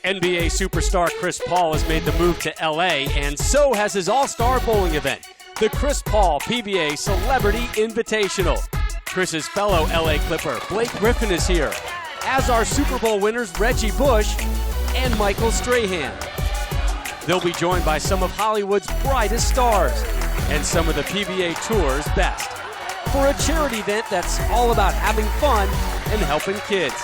NBA superstar Chris Paul has made the move to LA, and so has his all-star bowling event, the Chris Paul PBA Celebrity Invitational. Chris's fellow LA Clipper, Blake Griffin, is here, as are Super Bowl winners Reggie and Michael Strahan. They'll be joined by some of Hollywood's brightest stars and some of the PBA Tour's best for a charity event that's all about having fun and helping kids.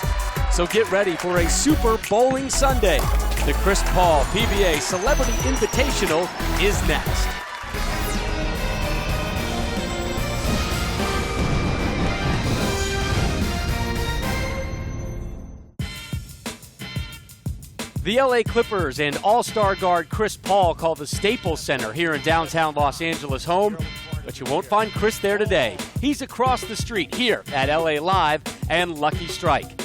So get ready for a Super Bowling Sunday. The Chris Paul PBA Celebrity Invitational is next. The LA Clippers and all-star guard Chris Paul call the Staples Center here in downtown Los Angeles home, but you won't find Chris there today. He's across the street here at LA Live and Lucky Strike.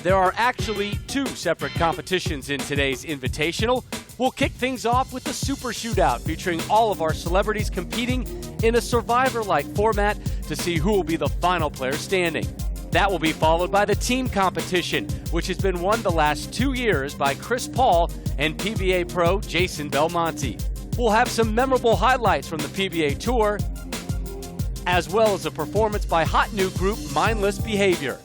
There are actually two separate competitions in today's Invitational. We'll kick things off with the Super Shootout, featuring all of our celebrities competing in a Survivor-like format to see who will be the final player standing. That will be followed by the team competition, which has been won the last 2 years by Chris Paul and PBA pro Jason Belmonte. We'll have some memorable highlights from the PBA Tour, as well as a performance by hot new group Mindless Behavior.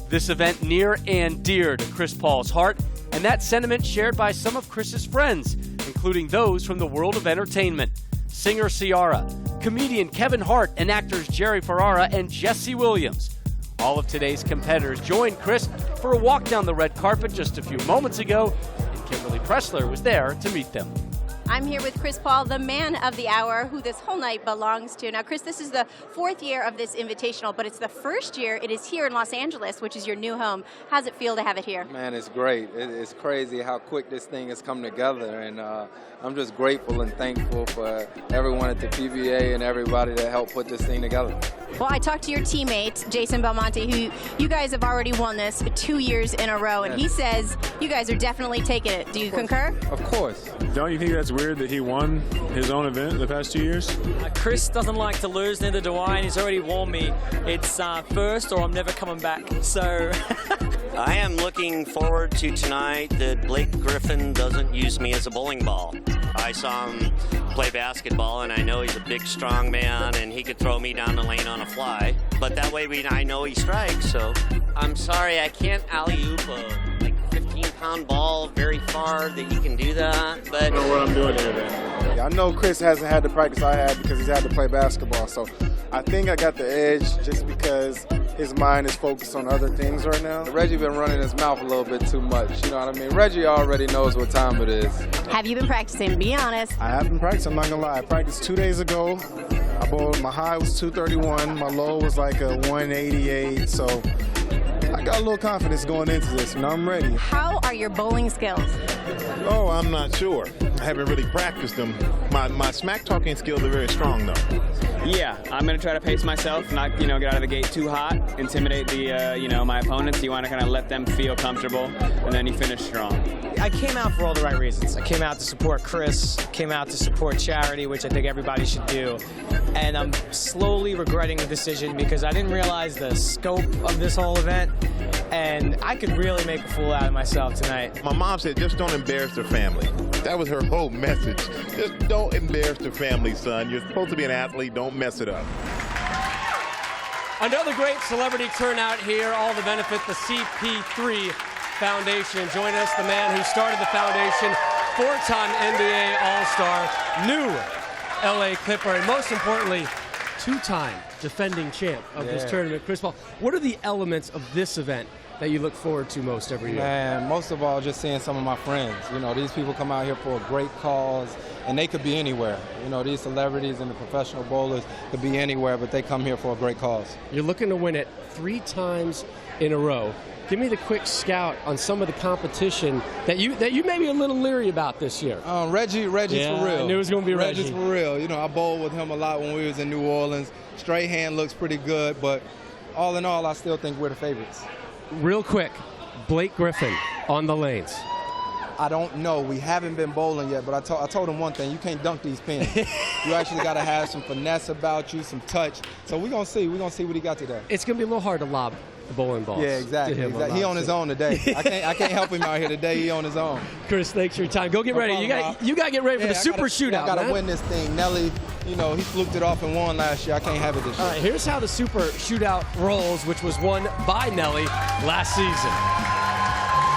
This event near and dear to Chris Paul's heart, and that sentiment shared by some of Chris's friends, including those from the world of entertainment. Singer Ciara, comedian Kevin Hart, and actors Jerry Ferrara and Jesse Williams. All of today's competitors joined Chris for a walk down the red carpet just a few moments ago, and Kimberly Pressler was there to meet them. I'm here with Chris Paul, the man of the hour, who this whole night belongs to. Now, Chris, this is the 4th year of this Invitational, but it's the first year it is here in Los Angeles, which is your new home. How's it feel to have it here? Man, it's great. It's crazy how quick this thing has come together, and I'm just grateful and thankful for everyone at the PBA and everybody that helped put this thing together. Well, I talked to your teammate, Jason Belmonte, who you guys have already won this 2 years in a row, and he says you guys are definitely taking it. Do you concur? Of course. Don't you think that's weird that he won his own event the past 2 years? Chris doesn't like to lose, neither do I, and he's already warned me. It's first or I'm never coming back. So I am looking forward to tonight that Blake Griffin doesn't use me as a bowling ball. I saw him play basketball, and I know he's a big, strong man, and he could throw me down the lane on a fly. But that way I know he strikes, so I'm sorry I can't alley-oop a 15-pound ball very far that he can do that. But I don't know what I'm doing here then. Yeah, I know Chris hasn't had the practice I had because he's had to play basketball, so I think I got the edge just because his mind is focused on other things right now. Reggie been running his mouth a little bit too much, you know what I mean? Reggie already knows what time it is. Have you been practicing? Be honest. I have been practicing, I'm not gonna lie. I practiced 2 days ago. I bowled, my high was 231, my low was like a 188, so I got a little confidence going into this, and I'm ready. How are your bowling skills? Oh, I'm not sure. I haven't really practiced them. My smack talking skills are very strong, though. Yeah, I'm going to try to pace myself, not, get out of the gate too hot, intimidate the, my opponents. You want to kind of let them feel comfortable, and then you finish strong. I came out for all the right reasons. I came out to support Chris, came out to support charity, which I think everybody should do. And I'm slowly regretting the decision because I didn't realize the scope of this whole event, and I could really make a fool out of myself tonight. My mom said, just don't embarrass their family. That was her whole message. Just don't embarrass their family, son. You're supposed to be an athlete. Don't mess it up. Another great celebrity turnout here, all to benefit the CP3 Foundation. Join us, the man who started the foundation, 4-time NBA All-Star, new LA Clipper, and most importantly, 2-time defending champ of this tournament, Chris Paul. What are the elements of this event that you look forward to most every year? Man, most of all, just seeing some of my friends. These people come out here for a great cause, and they could be anywhere. These celebrities and the professional bowlers could be anywhere, but they come here for a great cause. You're looking to win it 3 times in a row. Give me the quick scout on some of the competition that you may be a little leery about this year. Reggie's for real. I knew it was going to be Reggie. Reggie's for real. I bowled with him a lot when we was in New Orleans. Strahan looks pretty good, but all in all, I still think we're the favorites. Real quick, Blake Griffin on the lanes. I don't know. We haven't been bowling yet, but I told him one thing. You can't dunk these pins. You actually got to have some finesse about you, some touch. So we're going to see. We're going to see what he got today. It's going to be a little hard to lob the bowling balls. Yeah, exactly. He on his own today. I can't help him out here today. He on his own. Chris, thanks for your time. Go get ready. You got to get ready for the super shootout, I got to win this thing. Nelly, he fluked it off and won last year. I can't have it this year. All right, here's how the super shootout rolls, which was won by Nelly last season.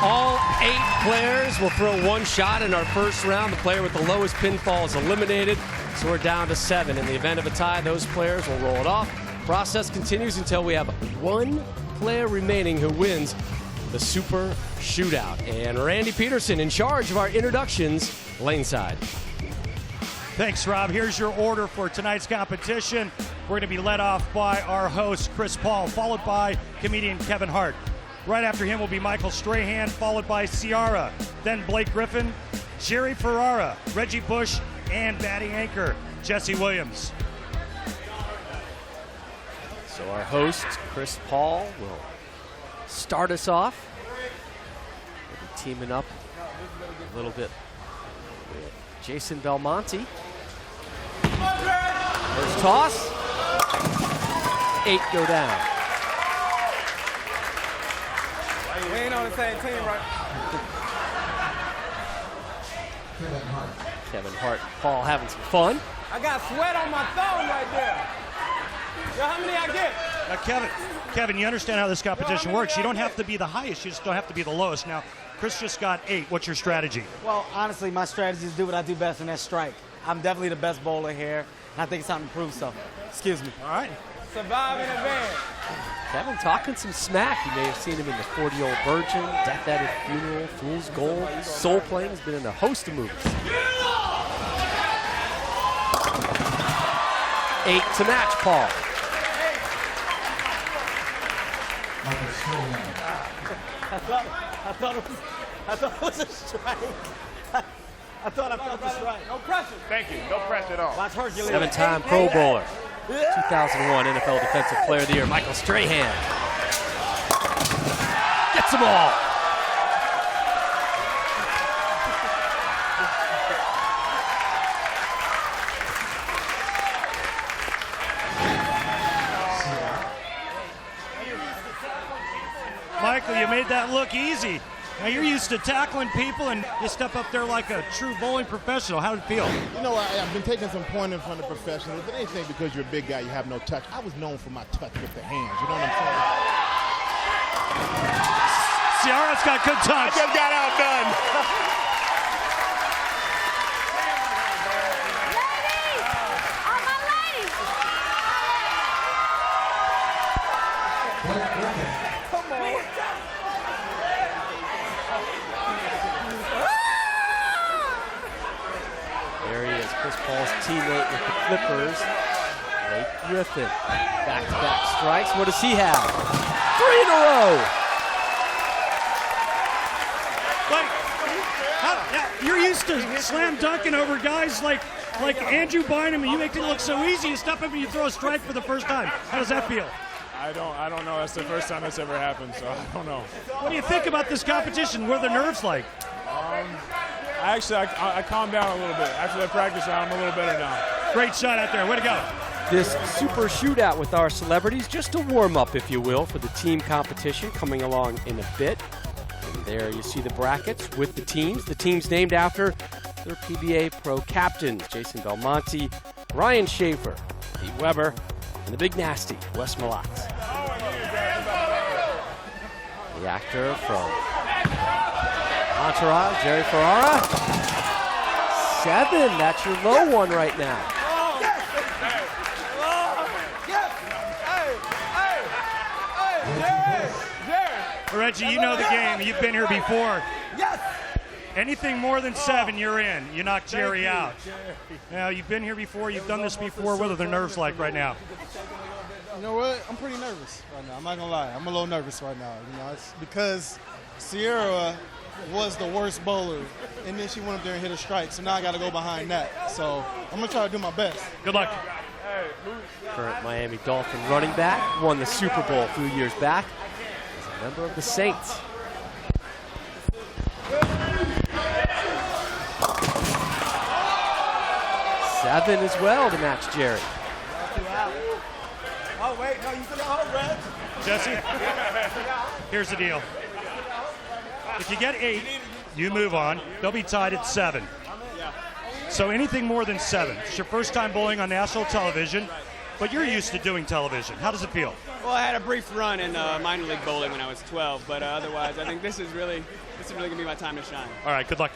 All 8 players will throw one shot in our first round. The player with the lowest pinfall is eliminated, so we're down to 7. In the event of a tie, those players will roll it off. Process continues until we have one player remaining who wins the super shootout. And Randy Peterson in charge of our introductions, laneside. Thanks, Rob. Here's your order for tonight's competition. We're going to be led off by our host, Chris Paul, followed by comedian Kevin Hart. Right after him will be Michael Strahan, followed by Ciara, then Blake Griffin, Jerry Ferrara, Reggie Bush, and batting anchor Jesse Williams. So our host, Chris Paul, will start us off. We'll be teaming up a little bit with Jason Belmonte. First toss. 8 go down. We ain't on the same team, right? Kevin Hart and Paul having some fun. I got sweat on my thumb right there. Yo, how many I get? Now, Kevin, you understand how this competition works. You don't have to be the highest. You just don't have to be the lowest. Now, Chris just got 8. What's your strategy? Well, honestly, my strategy is do what I do best, and that's strike. I'm definitely the best bowler here, and I think it's time to prove so. Excuse me. All right. Survive in advance. Kevin talking some smack. You may have seen him in the 40-Year-Old Virgin, Death at a Funeral, Fool's Gold, Soul Plane. He's been in a host of movies. 8 to match Paul. I thought it was a strike. I thought I felt the strike. No pressure. Thank you. No pressure at all. Watch Hercules. 7-time Pro Bowler. 2001 NFL Defensive Player of the Year, Michael Strahan. Gets them all. Michael, you made that look easy. Now you're used to tackling people, and you step up there like a true bowling professional. How did it feel? You know, I've been taking some pointers from the professionals. If it ain't saying because you're a big guy, you have no touch. I was known for my touch with the hands. You know what I'm saying? Ciara's got good touch. I just got outdone. Paul's teammate with the Clippers, Blake Griffin. Back-to-back strikes. What does he have? 3 in a row. You're used to slam dunking over guys like Andrew Bynum, and you make it look so easy. You step up and you throw a strike for the first time. How does that feel? I don't know. That's the first time that's ever happened, so I don't know. What do you think about this competition? What are the nerves like? I calmed down a little bit. After that practice round, I'm a little better now. Great shot out there. Way to go. This super shootout with our celebrities, just a warm-up, if you will, for the team competition coming along in a bit. And there you see the brackets with the teams named after their PBA pro captains, Jason Belmonte, Ryan Schaefer, Pete Weber, and the Big Nasty, Wes Malotz. The actor from Entourage, Jerry Ferrara. 7, that's your low one right now. Reggie, you know the game. You've been here before. Yes. Anything more than 7, you're in. You knock Jerry out. Now, you've been here before. You've done this before. What are the nerves like right now? You know what? I'm pretty nervous right now. I'm not going to lie. I'm a little nervous right now. You know, it's because Ciara was the worst bowler, and then she went up there and hit a strike, so now I got to go behind that. So I'm going to try to do my best. Good luck. Current Miami Dolphin running back, won the Super Bowl a few years back as a member of the Saints. 7 as well to match Jerry. Oh, wait, no, you still got Red. Jesse, here's the deal. If you get 8, you move on. They'll be tied at 7. So anything more than 7. It's your first time bowling on national television, but you're used to doing television. How does it feel? Well, I had a brief run in minor league bowling when I was 12, but otherwise, I think this is really gonna be my time to shine. All right, good luck.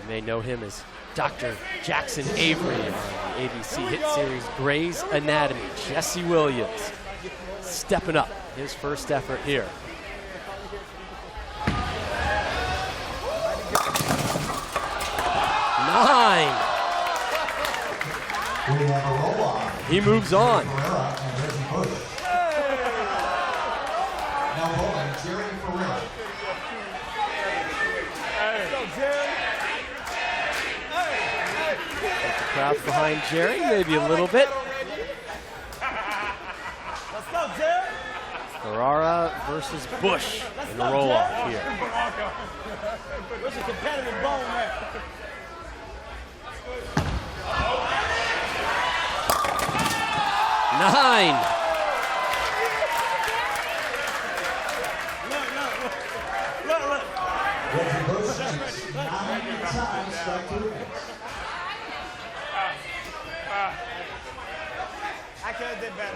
You may know him as Dr. Jackson Avery on the ABC hit series Grey's Anatomy. Jesse Williams stepping up his first effort here. Nine. He moves on. Crowd behind Jerry, maybe a little bit. Let's go, Jerry. Ferrara versus Bush in the roll-off here. Where's the competitive bone there? 9.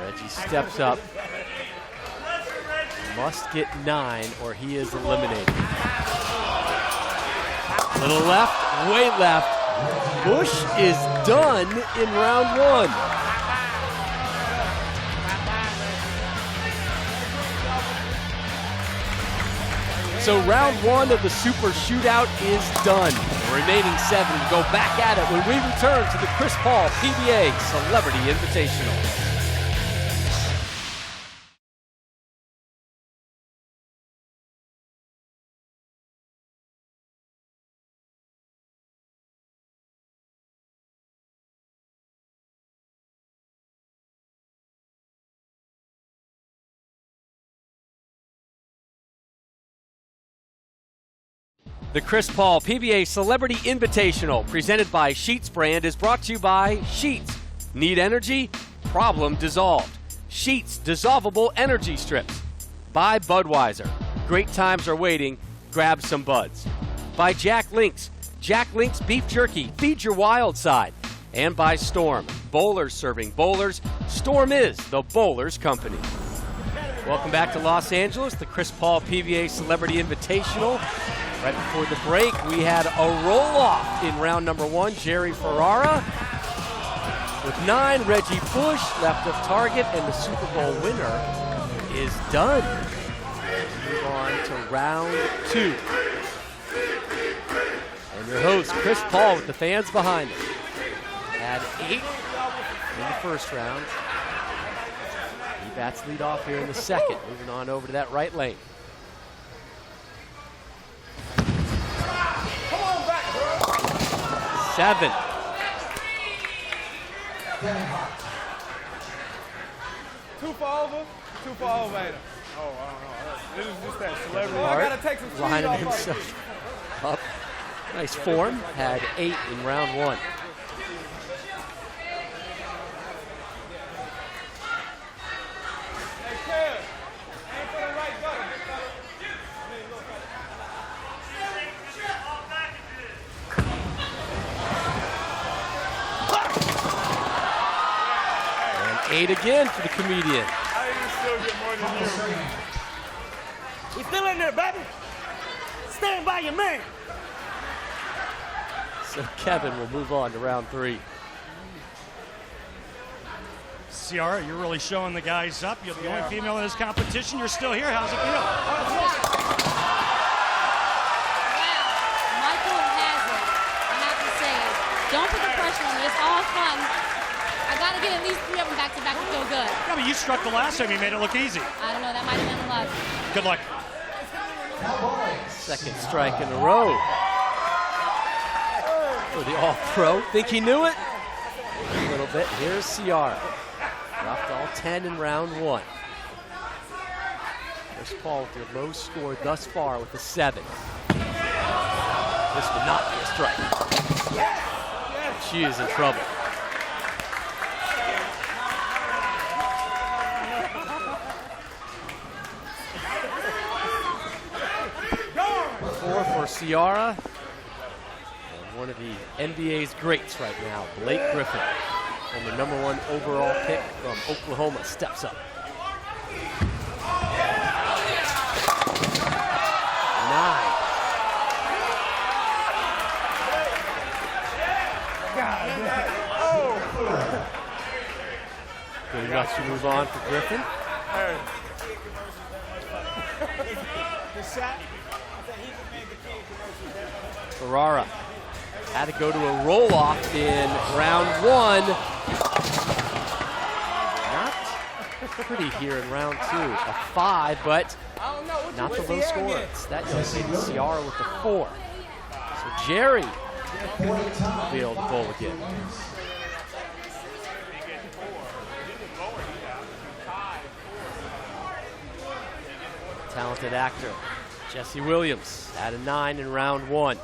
Reggie steps up. Must get 9 or he is eliminated. Little left, way left. Bush is done in round 1. So round 1 of the Super Shootout is done. The remaining 7 go back at it when we return to the Chris Paul PBA Celebrity Invitational. The Chris Paul PBA Celebrity Invitational, presented by Sheets brand, is brought to you by Sheets. Need energy? Problem dissolved. Sheets dissolvable energy strips. By Budweiser. Great times are waiting. Grab some buds. By Jack Links. Jack Links beef jerky. Feed your wild side. And by Storm. Bowlers serving bowlers. Storm is the bowlers company. Welcome back to Los Angeles, the Chris Paul PBA Celebrity Invitational. Right before the break, we had a roll-off in round number 1. Jerry Ferrara with 9. Reggie Bush left of target, and the Super Bowl winner is done. Move on to round 2. And your host, Chris Paul, with the fans behind him. Had 8 in the first round. He bats lead off here in the second. Moving on over to that right lane. 7. Two for over, ain't it? Oh, I don't know. This is just that celebrity. Hart I gotta take some lining himself up. Nice form. Had 8 in round 1. And 8 again for the comedian. He's still in there, baby. Stand by your man. So Kevin will move on to round 3. Ciara, you're really showing the guys up. You're the only female in this competition. You're still here. How's it feel? Michael has it. I have to say it. Don't put the pressure on me. It's all fun. I got to get at least 3 of them back to back to feel good. Yeah, but you struck the last time. You made it look easy. I don't know. That might have been a luck. Good luck. Second strike in a row for the All-Pro. Think he knew it? A little bit. Here's Ciara. Dropped all 10 in round 1. Chris Paul with their low score thus far with a 7. This would not be a strike. She is in trouble. Four for Ciara. And one of the NBA's greats right now, Blake Griffin. And the #1 overall pick from Oklahoma steps up. 9. Good enough to move on for Griffin. Ferrara had to go to a roll-off in round 1. Not pretty here in round 2. A 5, but not the low score. It's that young lady, Ciara, with the 4. So Jerry will be able to bowl again. Talented actor, Jesse Williams, at a 9 in round 1.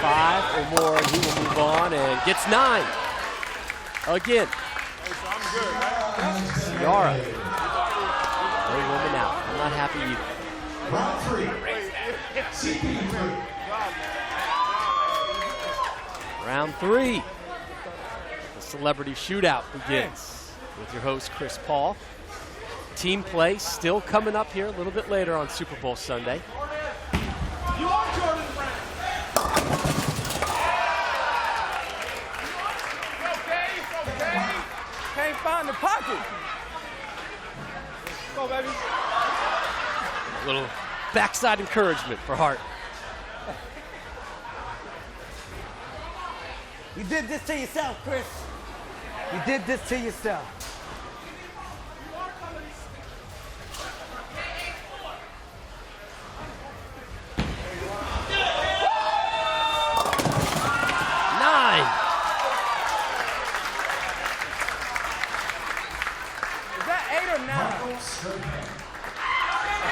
5 or more, and he will move on and gets 9. Again. Ciara. No woman out. I'm not happy either. Round 3. CP3. Round 3. The celebrity shootout begins with your host, Chris Paul. Team play still coming up here a little bit later on Super Bowl Sunday. Can't find the pocket. Go, baby. A little backside encouragement for Hart. You did this to yourself, Chris. You did this to yourself.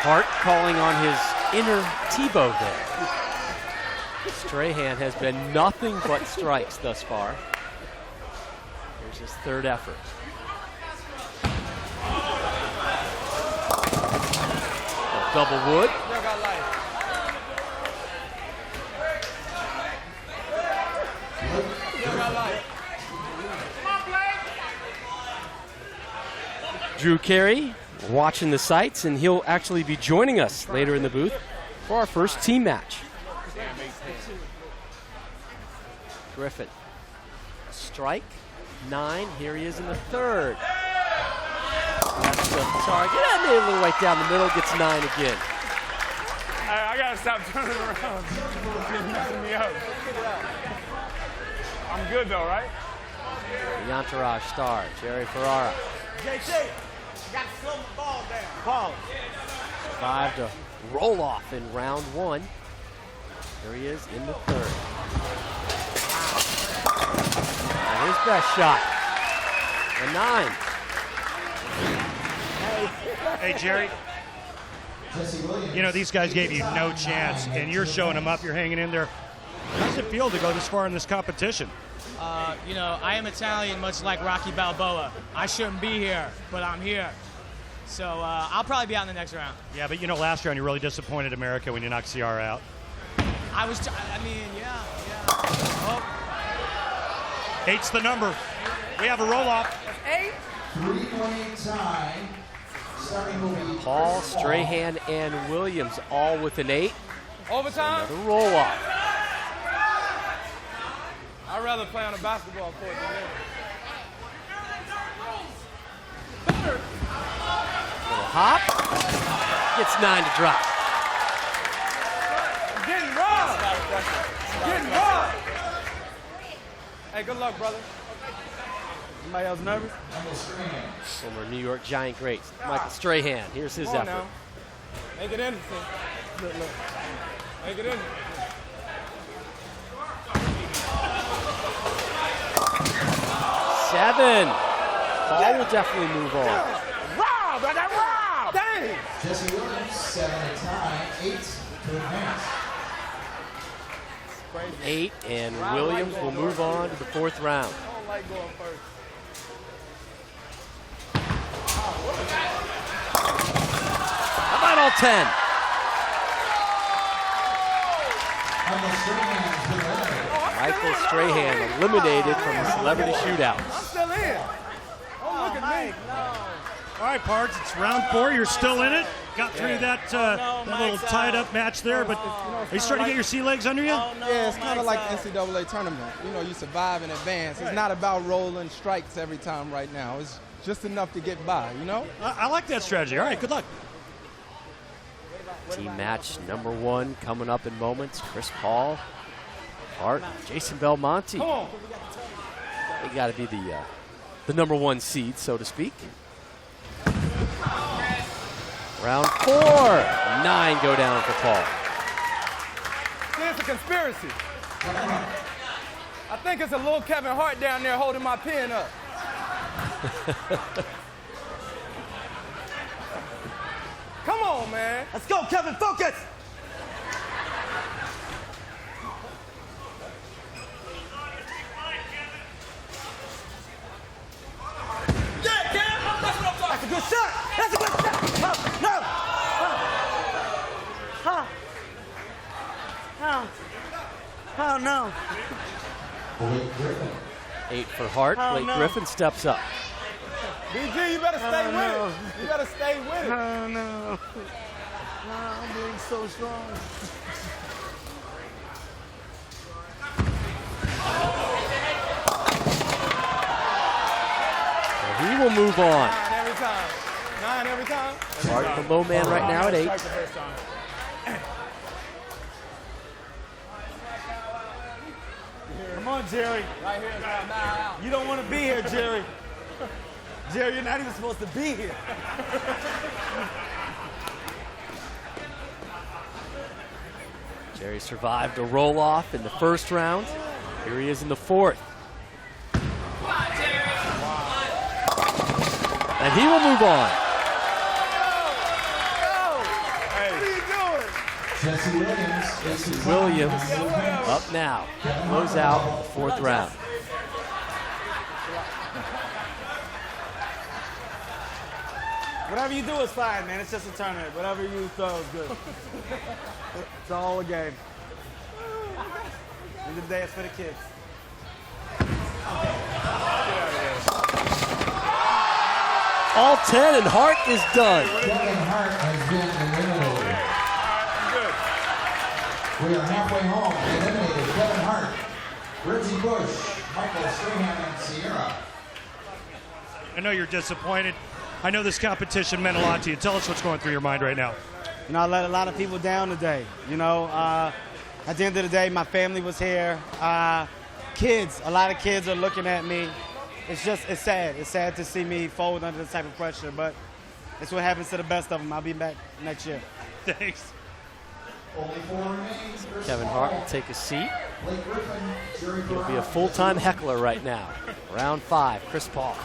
Hart calling on his inner Tebow there. Strahan has been nothing but strikes thus far. Here's his 3rd effort. A double wood. Drew Carey watching the sights, and he'll actually be joining us later in the booth for our first team match. Griffin. Strike. 9. Here he is in the 3rd. That's the target. Made a little right down the middle. Gets 9 again. I gotta stop turning around. You're messing me up. I'm good though, right? The entourage star, Jerry Ferrara. JT, you gotta slow the ball down. Ball. Survived a roll-off in round 1. Here he is in the 3rd. And his best shot. A 9. Hey, Jerry. You know, these guys gave you no chance, and you're showing them up. You're hanging in there. How does it feel to go this far in this competition? You know, I am Italian, much like Rocky Balboa. I shouldn't be here, but I'm here. So I'll probably be out in the next round. Yeah, but you know, last round you really disappointed America when you knocked Ciara out. I mean, yeah. Oh. 8's the number. We have a roll-off. 8? 3-point tie. Paul, Strahan, and Williams all with an 8. Overtime? Another roll-off. I'd rather play on a basketball court than this. Little hop. Gets 9 to drop. I'm getting robbed. Getting robbed. Hey, good luck, brother. Anybody else nervous? Former New York Giant great, Michael Strahan. Here's his effort. Now. Make it interesting. Look. Make it interesting. 7. Paul will definitely move on. Rob! Dang! Jesse Williams, 7 to tie, 8 to advance. 8, and Williams will move on to the 4th round. I don't like going first. How about all 10? Michael Strahan eliminated from the celebrity shootout. I'm still in. Don't look at me. All right, Parks, it's round 4. You're still in it. Got through that little tied-up match there, but are you starting to get your sea legs under you? Yeah, it's kind of like the NCAA tournament. You know, you survive in advance. It's not about rolling strikes every time right now. It's just enough to get by, you know? I like that strategy. All right, good luck. Team match number 1 coming up in moments. Chris Paul, Hart, Jason Belmonte. They got to be the number 1 seed, so to speak. Round 4, 9 go down for Paul. See, it's a conspiracy. I think it's a little Kevin Hart down there holding my pen up. Come on, man. Let's go, Kevin. Focus. Yeah, Cam. That's what I'm talking. That's a good shot. That's a good shot. No. Oh, no. 8 for Hart. Blake Griffin steps up. BG, you better stay with it. You better stay with it. Oh, no. I'm being so strong. He will move on. 9 every time. 9 every time. Hart, the low man right now at 8. Come on, Jerry. Right here is now. You don't want to be here, Jerry. Jerry, you're not even supposed to be here. Jerry survived a roll-off in the 1st round. Here he is in the 4th. And he will move on. Jesse Williams up now. Close out the 4th round. Whatever you do is fine, man. It's just a tournament. Whatever you throw is good. It's all a game. End of the day, it's for the kids. All 10, and Hart is done. Kevin Hart has been eliminated. We are halfway home. Eliminated Kevin Hart, Reggie Bush, Michael Strahan, and Ciara. I know you're disappointed. I know this competition meant a lot to you. Tell us what's going through your mind right now. You know, I let a lot of people down today. You know, at the end of the day, my family was here. Kids, a lot of kids are looking at me. It's sad. It's sad to see me fold under this type of pressure, but it's what happens to the best of them. I'll be back next year. Thanks. Only 4 remains. Kevin Hart will take a seat. He'll be a full-time heckler right now. Round 5, Chris Paul.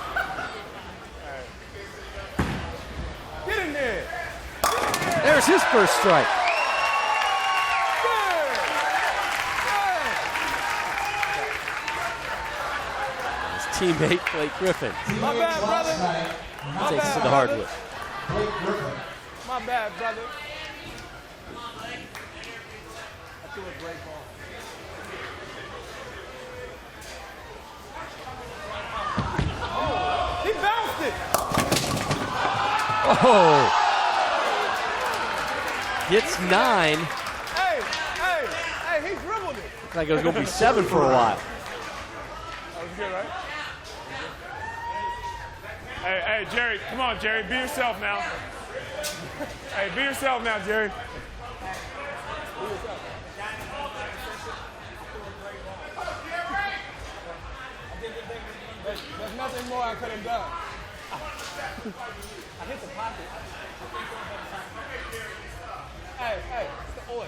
Get in there. There's his first strike. His teammate, Blake Griffin. My bad, brother. Takes it to the hardwood. My bad, brother. He bounced it. Oh! Gets 9. Hey, he dribbled it. Looks like it was going to be 7 for a while. That was good, right? Hey, Jerry, come on, Jerry, be yourself now. Hey, be yourself now, Jerry. There's nothing more I could have done. I hit the pocket. Hey, it's the oil.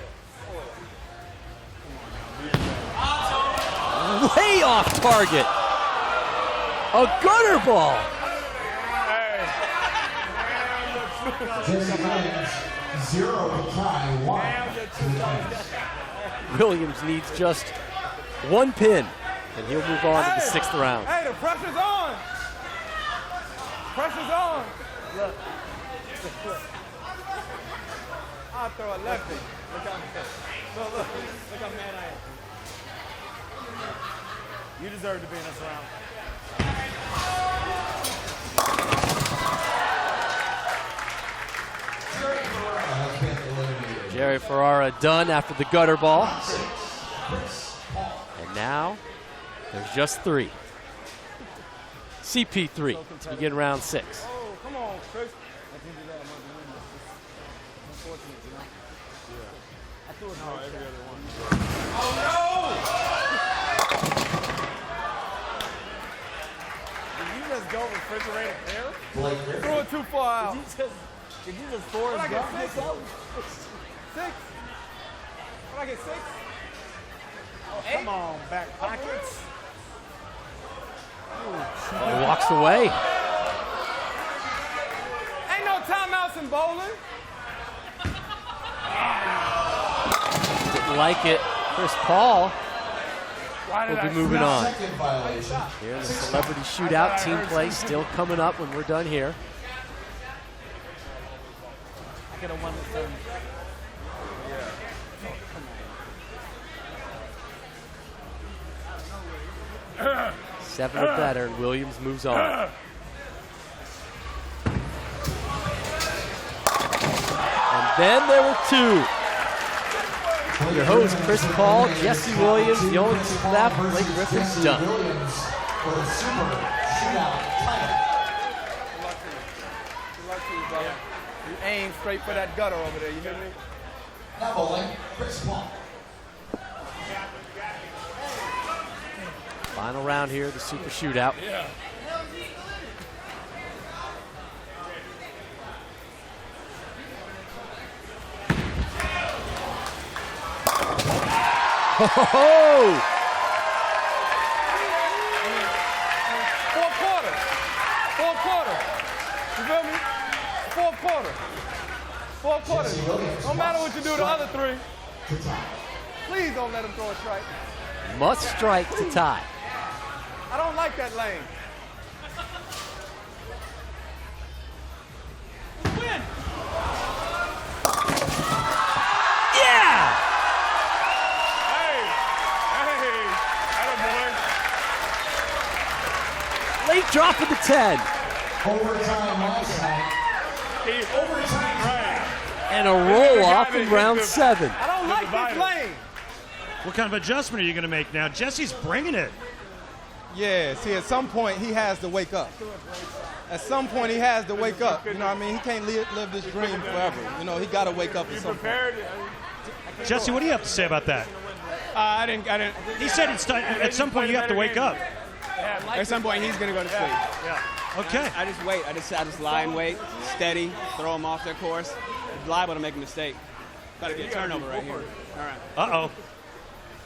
Way off target. A gutter ball. Jesse Williams, 0 to tie, 1. Williams needs just one pin, and he'll move on to the 6th round. Hey, the pressure's on. Pressure's on. Look. I'll throw a lefty. Look how mad I am. You deserve to be in this round. Jerry Ferrara done after the gutter ball. And now there's just 3. CP3 to begin round 6. Oh, come on, Chris. Oh, no! Did you just go refrigerator air? Threw it too far out. Did you just force What I get 6? 6? What I get 6? Oh, come on, back pockets. He walks away. Ain't no timeouts in bowling. Didn't like it. Chris Paul will be moving on. Here in the celebrity shootout, team play still coming up when we're done here. I could have won this thing. 7 or better, and Williams moves on. And then there were 2. Your host, Chris Paul, Jesse Williams, the only 2 left. Blake Griffin's done. You aim straight for that gutter over there, you hear me? Now bowling, Chris Paul. Final round here, the super shootout. Yeah. Ho, ho, ho! 4 quarters. 4 quarters. You feel me? 4 quarters. 4 quarters. No matter what you do the other 3. Please don't let him throw a strike. Must strike to tie. I don't like that lane. Win! Yeah! Late drop of the 10. Overtime last night. Overtime. Right. And a roll off in round 7. I don't like this lane. What kind of adjustment are you going to make now? Jesse's bringing it. Yeah, see, at some point, he has to wake up. At some point, he has to wake up. You know what I mean? He can't live this dream forever. You know, he got to wake up at some point. Jesse, what do you have to say about that? I didn't. He said at some point you have to wake up. At some point, he's gonna go to sleep. Yeah. Okay. I just wait. I just lie and wait, steady, throw him off their course. He's liable to make a mistake. Got to get a turnover right here. All right. Uh-oh.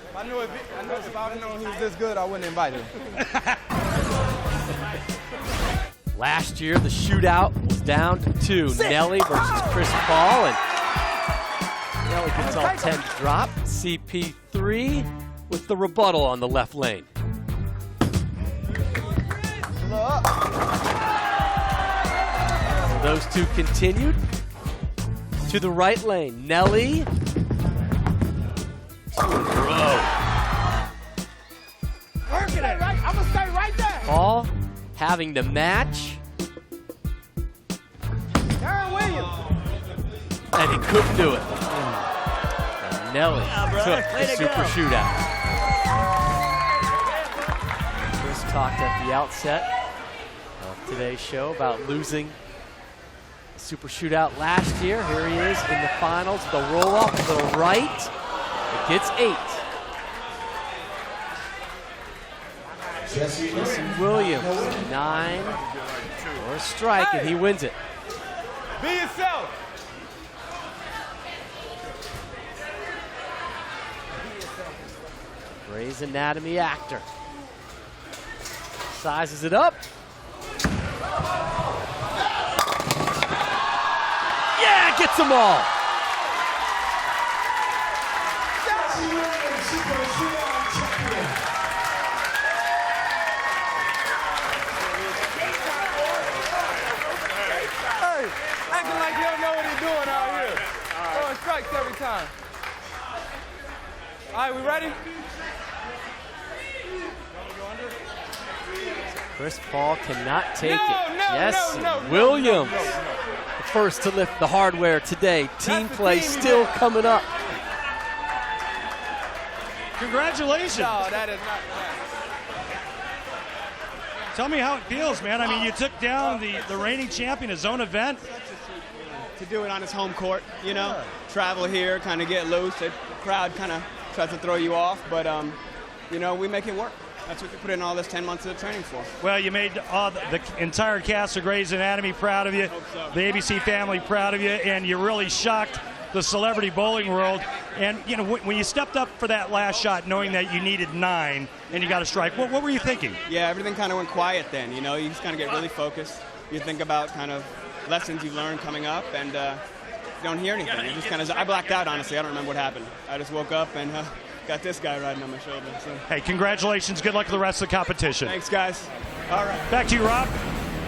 If I knew he was this good, I wouldn't invite him. Last year, the shootout was down to 2. Nelly versus Chris Paul, and Nelly gets all 10 to drop. CP3 with the rebuttal on the left lane. Those 2 continued to the right lane. Nelly. Working it. I'm going to stay right there. Paul having to match. Aaron Williams. And he couldn't do it. And Nelly took the super shootout. Chris talked at the outset of today's show about losing the super shootout last year. Here he is in the finals. The roll off to the right. It gets 8. Jesse Williams, 9 or a strike, and he wins it. Be yourself. Grey's Anatomy actor. Sizes it up. Yeah, gets them all. Super Shootout champion. Hey, acting like you don't know what he's doing out here. Throwing strikes every time. All right, we ready? Chris Paul cannot take it. No, Yes, no, Williams. The first to lift the hardware today. Team play still coming up. Congratulations. No, that is not. Tell me how it feels, man. I mean, you took down the reigning champion, his own event. To do it on his home court, you know, travel here, kind of get loose. The crowd kind of tries to throw you off, but, you know, we make it work. That's what you put in all this 10 months of training for. Well, you made the entire cast of Grey's Anatomy proud of you, the ABC family proud of you, and you really shocked the celebrity bowling world. And, you know, when you stepped up for that last shot, knowing that you needed 9 and you got a strike, what were you thinking? Yeah, everything kind of went quiet then, you know. You just kind of get really focused. You think about kind of lessons you learned coming up, and you don't hear anything. You just kind of, I blacked out, honestly. I don't remember what happened. I just woke up and got this guy riding on my shoulder. So. Hey, congratulations. Good luck with the rest of the competition. Thanks, guys. All right. Back to you, Rob.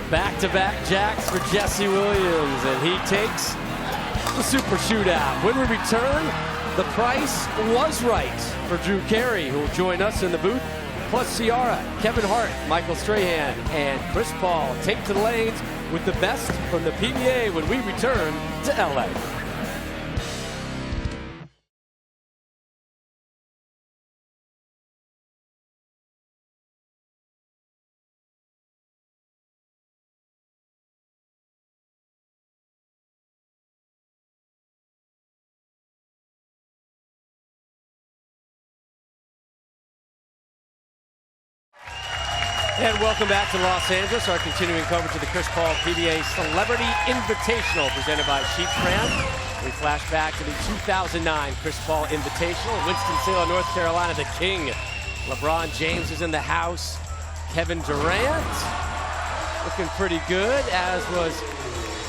Back-to-back jacks for Jesse Williams, and he takes the Super Shootout. When we return, the price was right for Drew Carey, who will join us in the booth, plus Ciara, Kevin Hart, Michael Strahan, and Chris Paul take to the lanes with the best from the PBA when we return to LA. And welcome back to Los Angeles, our continuing coverage of the Chris Paul PBA Celebrity Invitational presented by Strahan. We flash back to the 2009 Chris Paul Invitational. Winston-Salem, North Carolina, the king. LeBron James is in the house. Kevin Durant looking pretty good, as was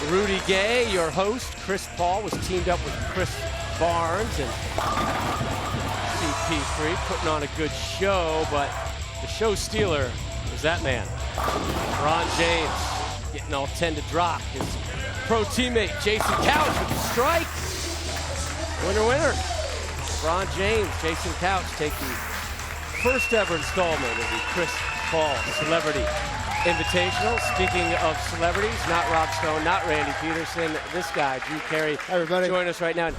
Rudy Gay. Your host, Chris Paul, was teamed up with Chris Barnes and CP3, putting on a good show, but the show stealer is that man, LeBron James, getting all 10 to drop. His pro teammate, Jason Couch, with the strike. Winner, winner. LeBron James, Jason Couch taking first ever installment of the Chris Paul Celebrity Invitational. Speaking of celebrities, not Rob Stone, not Randy Peterson, this guy, Drew Carey, join us right now.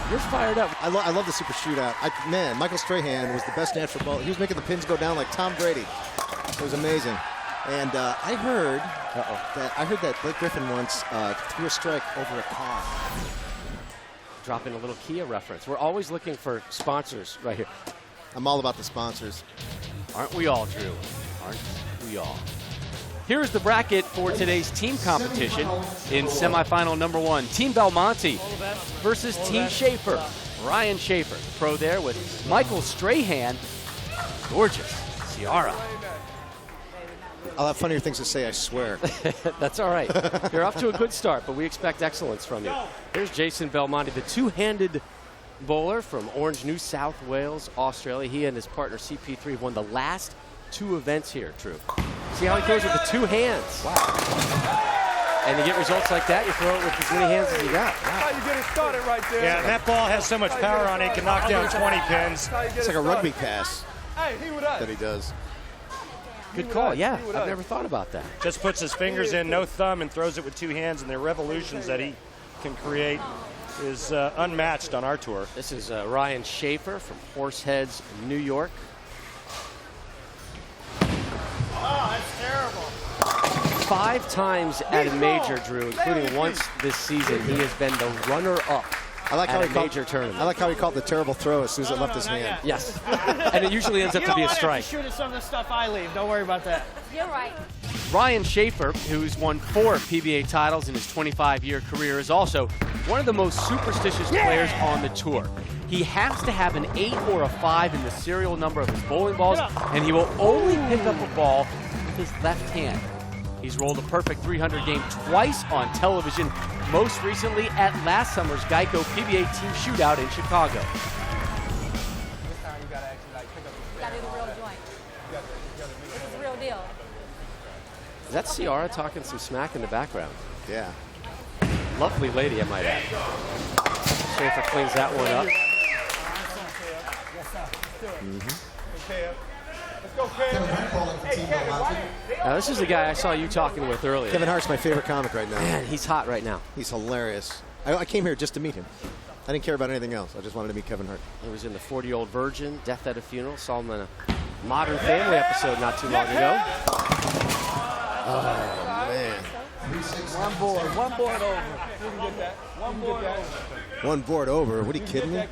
You're fired up. I love the Super Shootout. Man, Michael Strahan was the best natural ball. He was making the pins go down like Tom Brady. It was amazing. And I heard that Blake Griffin once threw a strike over a car. Dropping a little Kia reference. We're always looking for sponsors right here. I'm all about the sponsors. Aren't we all, Drew? Aren't we all? Here's the bracket for today's team competition in semifinal number 1. Team Belmonte versus Team Schaefer. Ryan Schaefer, pro there with Michael Strahan. Gorgeous. Ciara. I'll have funnier things to say, I swear. That's all right. You're off to a good start, but we expect excellence from you. Here's Jason Belmonte, the two-handed bowler from Orange, New South Wales, Australia. He and his partner CP3 won the last 2 events here, Drew. See how he throws with the 2 hands. Wow. And you get results like that, you throw it with as many hands as you got. That's how you get it started right there. Yeah, that ball has so much power on it, can knock down 20 pins. It's like a rugby pass that he does. Good call, yeah. I've never thought about that. Just puts his fingers in, no thumb, and throws it with 2 hands, and the revolutions that he can create is unmatched on our tour. This is Ryan Schaefer from Horseheads, New York. Oh, that's terrible. 5 times at a major, Drew, including once this season. He has been the runner-up at a major tournament. I like how he called the terrible throw as soon as it left his hand. Yes, and it usually ends up to be a strike. You don't have to shoot at some of the stuff I leave. Don't worry about that. You're right. Ryan Schaefer, who's won 4 PBA titles in his 25-year career, is also one of the most superstitious players on the tour. He has to have an 8 or a 5 in the serial number of his bowling balls, and he will only pick up a ball with his left hand. He's rolled a perfect 300 game twice on television, most recently at last summer's Geico PBA Team Shootout in Chicago. Is that Ciara talking some smack in the background? Yeah. Lovely lady, I might add. Schaefer cleans that one up. Now, this is the guy I saw you talking with earlier. Kevin Hart's my favorite comic right now. Man, he's hot right now. He's hilarious. I came here just to meet him. I didn't care about anything else. I just wanted to meet Kevin Hart. He was in the 40-Year-Old Virgin, Death at a Funeral. Saw him in a Modern Family episode not too long ago. Oh, man. One board over. You can get that. One board over. One board over. What are you kidding me?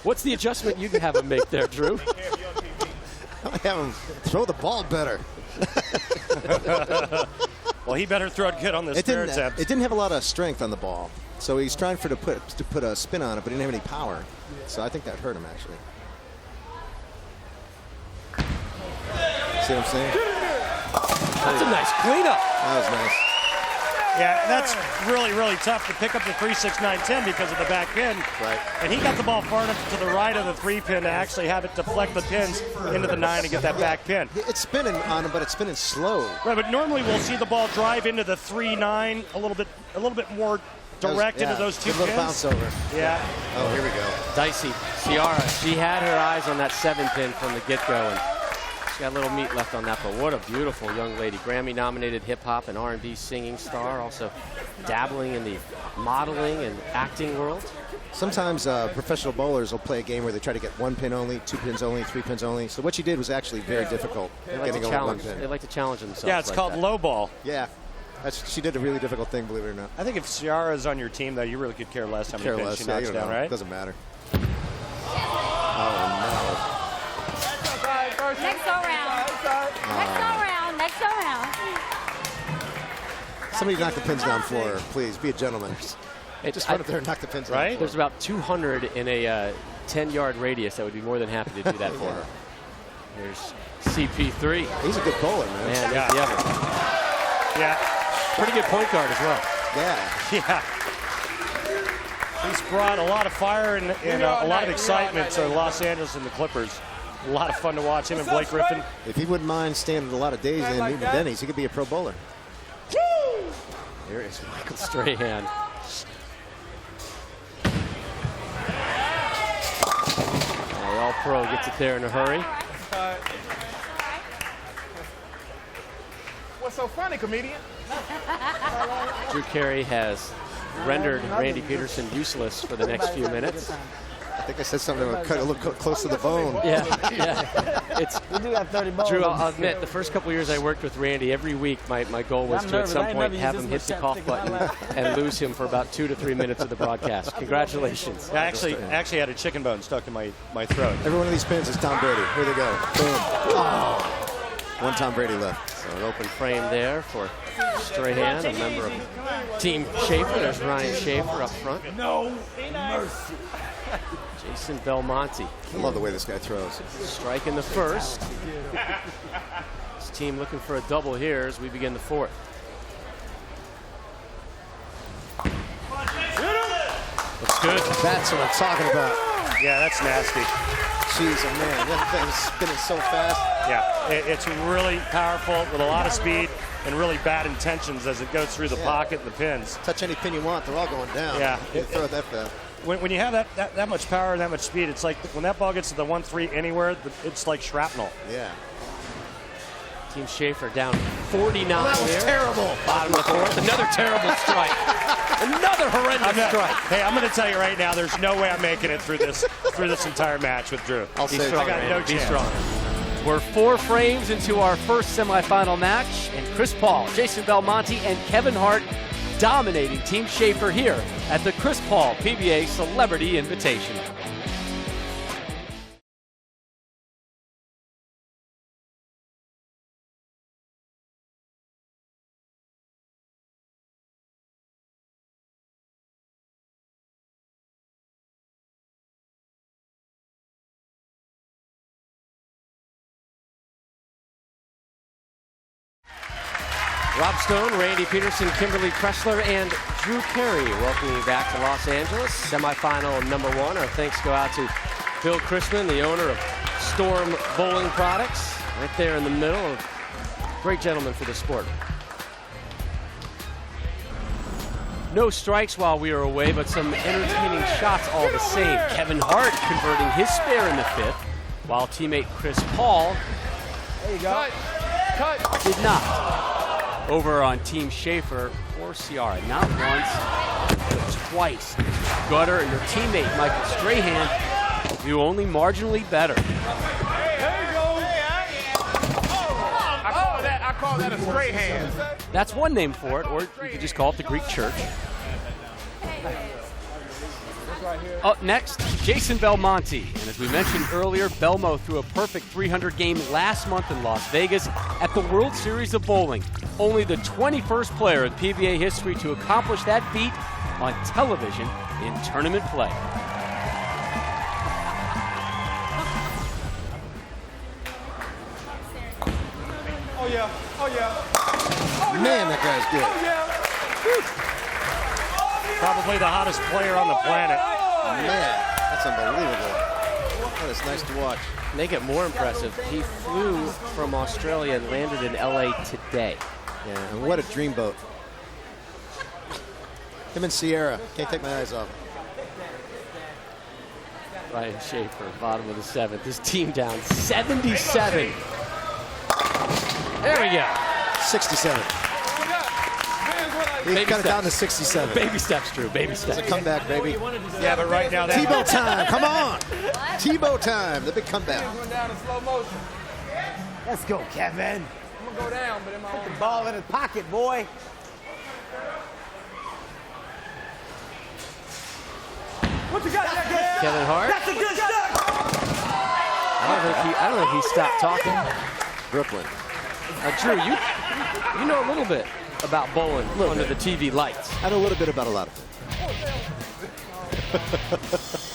What's the adjustment you can have him make there, Drew? I have him throw the ball better. Well, he better throw it good on this It didn't have a lot of strength on the ball, so he's trying to put a spin on it, but he didn't have any power. So I think that hurt him, actually. See what I'm saying? That's a nice cleanup. That was nice. Yeah, that's really, really tough to pick up the 3-6-9-10 because of the back pin. Right. And he got the ball far enough to the right of the 3 pin to actually have it deflect the pins into the 9 and get that back pin. It's spinning on him, but it's spinning slow. Right, but normally we'll see the ball drive into the 3-9 a little bit more direct into those two pins. A little bounce over. Yeah. Oh, here we go. Dicey. Ciara, she had her eyes on that 7 pin from the get-go, and she got a little meat left on that, but what a beautiful young lady. Grammy-nominated hip-hop and R&B singing star, also dabbling in the modeling and acting world. Sometimes professional bowlers will play a game where they try to get 1 pin only, 2 pins only, 3 pins only. So what she did was actually very difficult. They like to challenge. They like to challenge themselves. Yeah, it's called low ball. Yeah. She did a really difficult thing, believe it or not. I think if Ciara's on your team, though, you really could care less how many pins she knocks down, right? Doesn't matter. Oh, Next go round. Next go round. Somebody knock the pins down for her, please. Be a gentleman. Just run up there and knock the pins down. Right? There's about 200 in a 10-yard radius that would be more than happy to do that for her. Here's CP3. He's a good bowler, man. Yeah. Pretty good point guard as well. Yeah. He's brought a lot of fire and a lot of excitement to Los Angeles and the Clippers. A lot of fun to watch him and Blake Griffin. If he wouldn't mind standing a lot of days and eating Denny's, he could be a pro bowler. Here is Michael Strahan. The All-Pro gets it there in a hurry. What's so funny, comedian? Drew Carey has rendered Randy Peterson useless for the next few minutes. I think I said something about cut a little close to the bone. Yeah. We do have 30 balls. Drew, I'll admit, the first couple years I worked with Randy, every week my goal was to at some point have him hit the cough button and lose him for about 2 to 3 minutes of the broadcast. Congratulations. I actually had a chicken bone stuck in my throat. Every one of these pins is Tom Brady. Here they go. Boom. Oh. One Tom Brady left. So an open frame there for Strahan, a member of Team Schaefer. There's Ryan Schaefer up front. No mercy. Jason Belmonte. I love the way this guy throws. Strike in the first. This team looking for a double here as we begin the fourth. Looks good. That's what I'm talking about. Yeah, that's nasty. Jeez, oh man, that thing is spinning so fast. Yeah, it's really powerful with a lot of speed and really bad intentions as it goes through the pocket and the pins. Touch any pin you want, they're all going down. Yeah. You throw it that fast. When you have that much power and that much speed, it's like when that ball gets to the 1-3 anywhere, it's like shrapnel. Yeah. Team Schaefer down 49 that was there. terrible. Bottom of the fourth. Another terrible strike. Another horrendous strike. Hey, I'm going to tell you right now, there's no way I'm making it through this entire match with Drew. I'll say strong, I got no chance. strong. We're 4 frames into our first semifinal match, and Chris Paul, Jason Belmonte, and Kevin Hart dominating Team Schaefer here at the Chris Paul PBA Celebrity Invitational. Rob Stone, Randy Peterson, Kimberly Kressler, and Drew Carey welcoming you back to Los Angeles. Semifinal number 1. Our thanks go out to Bill Chrisman, the owner of Storm Bowling Products, right there in the middle of Great gentleman for the sport. No strikes while we were away, but some entertaining shots all the same. Kevin Hart converting his spare in the 5th, while teammate Chris Paul did not. Over on Team Schaefer or Ciara, not once, but twice. Gutter and your teammate Michael Strahan do only marginally better. I call that a Strahan. That's one name for it, or you could just call it the Greek church. Up next, Jason Belmonte. And as we mentioned earlier, Belmo threw a perfect 300 game last month in Las Vegas at the World Series of Bowling. Only the 21st player in PBA history to accomplish that feat on television in tournament play. Oh yeah, oh yeah. Oh, Man, that guy's good. Oh yeah. Probably the hottest player on the planet. Man, that's unbelievable. That is nice to watch. Make it more impressive. He flew from Australia and landed in LA today. Yeah, and what a dreamboat. Him and Ciara. Can't take my eyes off. Ryan Schaefer, bottom of the 7th. His team down 77. There we go. 67. He cut it down to 67. Baby steps, Drew. Baby steps. It's a comeback, baby. Yeah, but right now... Tebow time. Come on. Tebow time. The big comeback. Going down in slow motion. Let's go, Kevin. I'm going to go down, but in my own... Put the ball in his pocket, boy. What you got there, Kevin Hart. That's a good shot. I don't think he stopped talking. Brooklyn. Drew, you know a little bit about bowling under the TV lights. I know a little bit about a lot of things.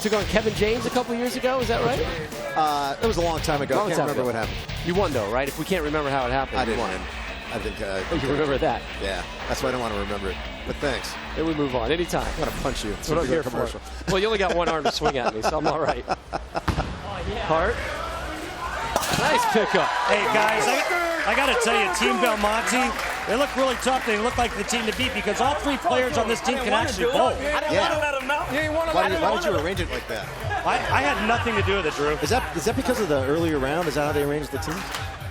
Took on Kevin James a couple years ago, is that right? It was a long time ago. I can't remember what happened. You won, though, right? If we can't remember how it happened, I didn't won. win. I think you remember that? Yeah, that's why I don't want to remember it. But thanks. Then we move on anytime. I'm gonna punch you. That's what I'm here for. Well, you only got one arm to swing at me, so I'm all right. Hart. Nice pickup. Hey, guys, I got to tell you, Team Belmonte, they look really tough. They look like the team to beat because all 3 players on this team can actually bowl. Why did you arrange it like that? I had nothing to do with it, Drew. Is that because of the earlier round? Is that how they arranged the team?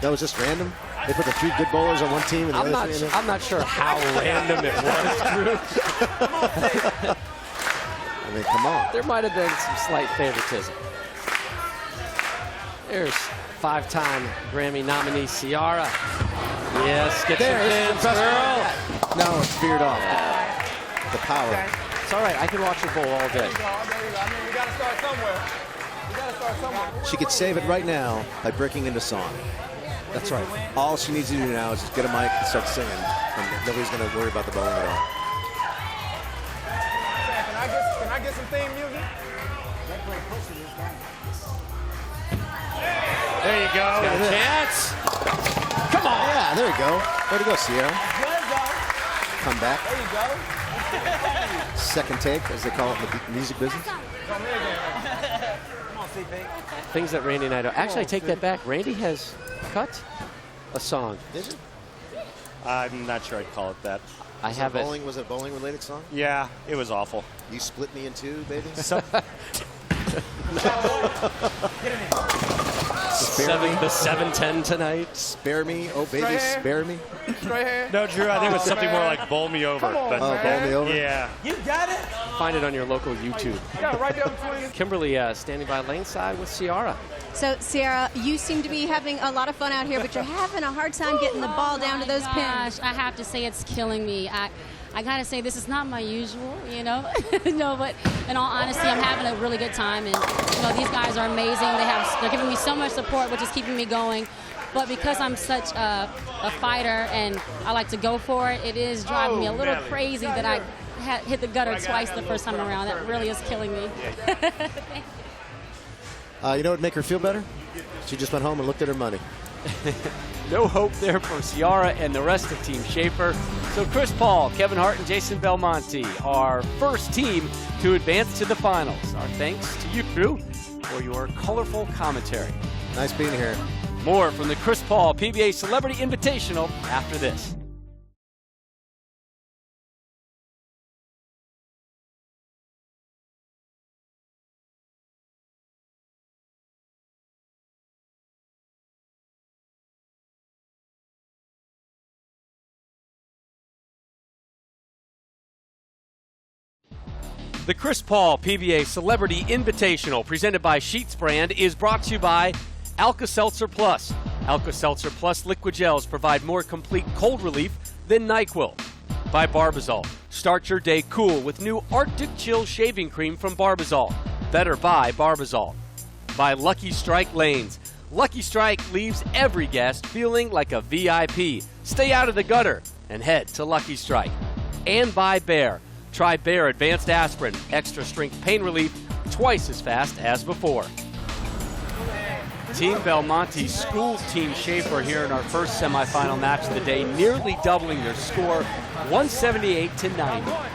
That was just random? They put the 3 good bowlers on one team and the other 3 in it? I'm not sure how random it was, Drew. I mean, come on. There might have been some slight favoritism. There's 5-time Grammy nominee Ciara. Yes, get there, some pins, girl. No, it's veered off. The power. Okay. It's all right. I can watch her bowl all day. I mean, we got to start somewhere. We got to start somewhere. She could save it right now by breaking into song. That's right. All she needs to do now is just get a mic and start singing, and nobody's going to worry about the bowling at all. Can I get some theme music? There you go. Got a chance. Come on. Yeah, there you go. Way to go, Ciara. Come back. There you go. Second take, as they call it in the music business. Come on, CP. Things that Randy and I don't. Actually, I take that back. Randy has cut a song. Did you? I'm not sure I'd call it that. I have it. Was it a bowling-related song? Yeah, it was awful. You split me in two, baby? The 7-10 tonight. Spare me, oh baby, spare me. No, Drew, I think it was something more like bowl me over. Come on, but bowl me over? Yeah. You got it? Find it on your local YouTube. You got it right there between. Kimberly standing by lane side with Ciara. So, Ciara, you seem to be having a lot of fun out here, but you're having a hard time getting the ball down to those pins. I have to say it's killing me. I got to say this is not my usual, you know. No, but in all honesty, I'm having a really good time. And, you know, these guys are amazing. They're giving me so much support, which is keeping me going. But because I'm such a fighter and I like to go for it, it is driving me a little crazy that I hit the gutter twice the first time around. That really is killing me. You know what would make her feel better? She just went home and looked at her money. No hope there for Ciara and the rest of Team Schaefer. So Chris Paul, Kevin Hart, and Jason Belmonte, our first team to advance to the finals. Our thanks to you, Drew, for your colorful commentary. Nice being here. More from the Chris Paul PBA Celebrity Invitational after this. The Chris Paul PBA Celebrity Invitational, presented by Sheetz Brand, is brought to you by Alka-Seltzer Plus. Alka-Seltzer Plus liquid gels provide more complete cold relief than NyQuil. By Barbazol. Start your day cool with new Arctic Chill shaving cream from Barbazol. Better by Barbazol. By Lucky Strike Lanes. Lucky Strike leaves every guest feeling like a VIP. Stay out of the gutter and head to Lucky Strike. And by Bear. Try Bear Advanced Aspirin, extra strength pain relief, twice as fast as before. Team Belmonte schooled Team Schaefer here in our first semifinal match of the day, nearly doubling their score, 178-90.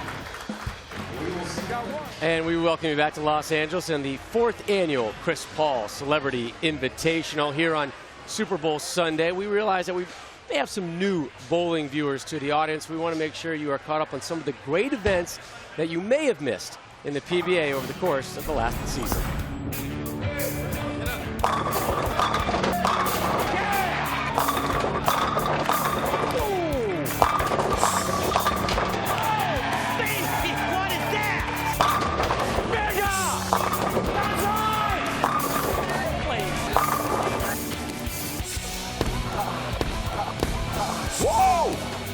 And we welcome you back to Los Angeles and the 4th annual Chris Paul Celebrity Invitational here on Super Bowl Sunday. We realize that we may have some new bowling viewers to the audience. We want to make sure you are caught up on some of the great events that you may have missed in the PBA over the course of the last season.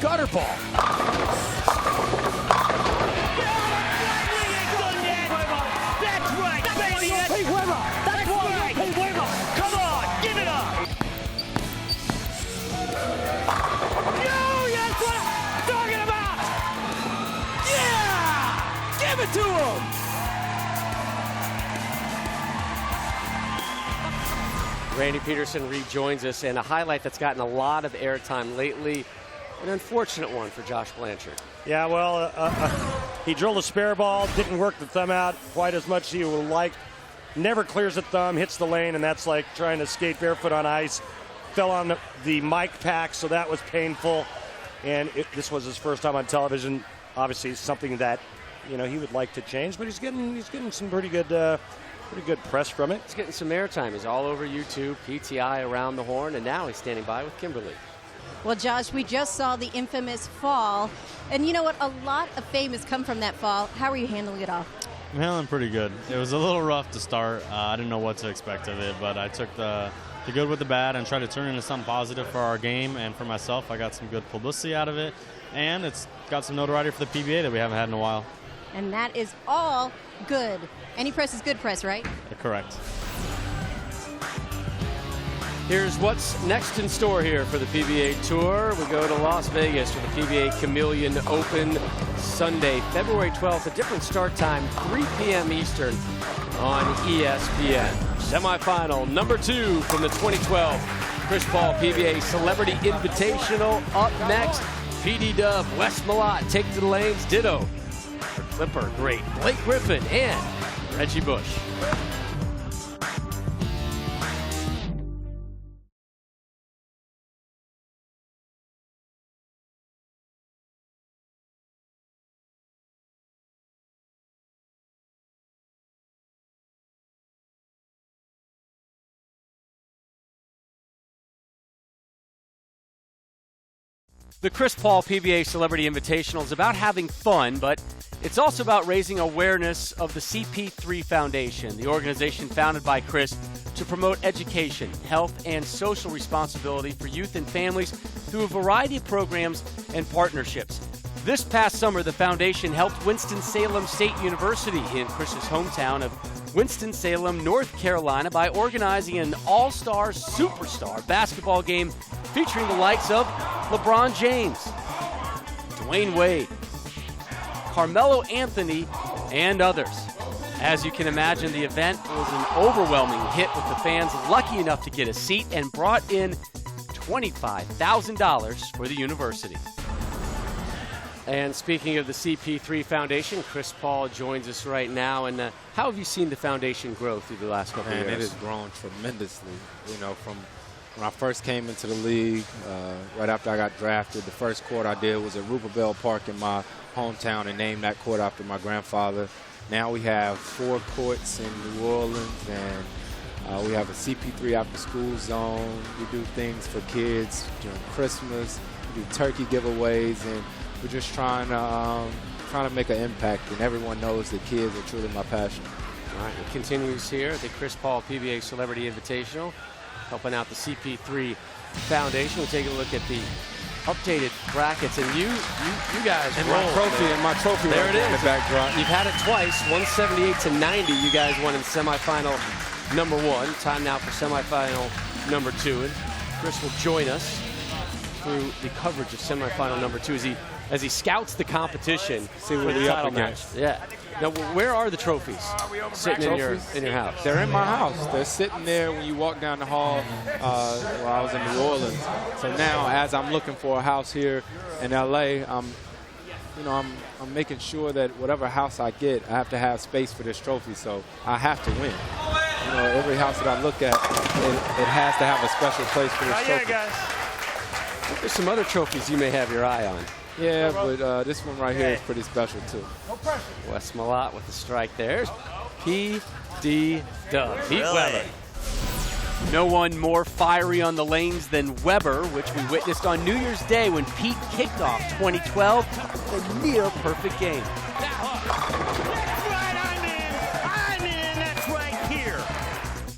Gutter ball. That's right, baby. Hey, Weber. That's right. Hey, Weber. Come on, give it up. Yo, that's what I'm talking about. Yeah, give it to him. Randy Peterson rejoins us, and a highlight that's gotten a lot of airtime lately. An unfortunate one for Josh Blanchard. Yeah, well, he drilled a spare ball, didn't work the thumb out quite as much as he would like. Never clears the thumb, hits the lane, and that's like trying to skate barefoot on ice. Fell on the mic pack, so that was painful. And this was his first time on television. Obviously, something that he would like to change, but he's getting some pretty good press from it. He's getting some airtime. He's all over YouTube, PTI around the horn, and now he's standing by with Kimberly. Well, Josh, we just saw the infamous fall. And you know what? A lot of fame has come from that fall. How are you handling it all? I'm handling pretty good. It was a little rough to start. I didn't know what to expect of it, but I took the good with the bad and tried to turn it into something positive for our game and for myself. I got some good publicity out of it, and it's got some notoriety for the PBA that we haven't had in a while. And that is all good. Any press is good press, right? Correct. Here's what's next in store here for the PBA Tour. We go to Las Vegas for the PBA Chameleon Open Sunday, February 12th, a different start time, 3 p.m. Eastern on ESPN. Semifinal number 2 from the 2012 Chris Paul PBA Celebrity Invitational. Up next, PD Dub, Wes Malott take to the lanes, ditto for Clipper great Blake Griffin and Reggie Bush. The Chris Paul PBA Celebrity Invitational is about having fun, but it's also about raising awareness of the CP3 Foundation, the organization founded by Chris to promote education, health, and social responsibility for youth and families through a variety of programs and partnerships. This past summer, the foundation helped Winston-Salem State University in Chris's hometown of Winston-Salem, North Carolina, by organizing an all-star superstar basketball game featuring the likes of LeBron James, Dwayne Wade, Carmelo Anthony, and others. As you can imagine, the event was an overwhelming hit with the fans lucky enough to get a seat and brought in $25,000 for the university. And speaking of the CP3 Foundation, Chris Paul joins us right now. And how have you seen the foundation grow through the last couple of years? It has grown tremendously. From when I first came into the league, right after I got drafted, the first court I did was at Ruper Bell Park in my hometown and named that court after my grandfather. Now we have 4 courts in New Orleans, and we have a CP3 after school zone. We do things for kids during Christmas. We do turkey giveaways, and we're just trying to make an impact, and everyone knows that kids are truly my passion. All right, it continues here at the Chris Paul PBA Celebrity Invitational, helping out the CP3 Foundation. We'll take a look at the updated brackets, and you guys And rolled, my trophy there right it there in is. the backdrop. You've had it twice, 178-90. You guys won in semifinal number 1. Time now for semifinal number 2, and Chris will join us through the coverage of semifinal number 2 as he scouts the competition. See for what the we up title match. against. Yeah. Now, where are the trophies sitting in your house? They're in my house. They're sitting there when you walk down the hall while I was in New Orleans. So now, as I'm looking for a house here in LA, I'm making sure that whatever house I get, I have to have space for this trophy. So I have to win. Every house that I look at, it has to have a special place for this trophy. Guys. There's some other trophies you may have your eye on. Yeah, but this one right here is pretty special too. Wes Malott with the strike there. P.D. Dub. Pete Weber. No one more fiery on the lanes than Weber, which we witnessed on New Year's Day when Pete kicked off 2012 with a near perfect game.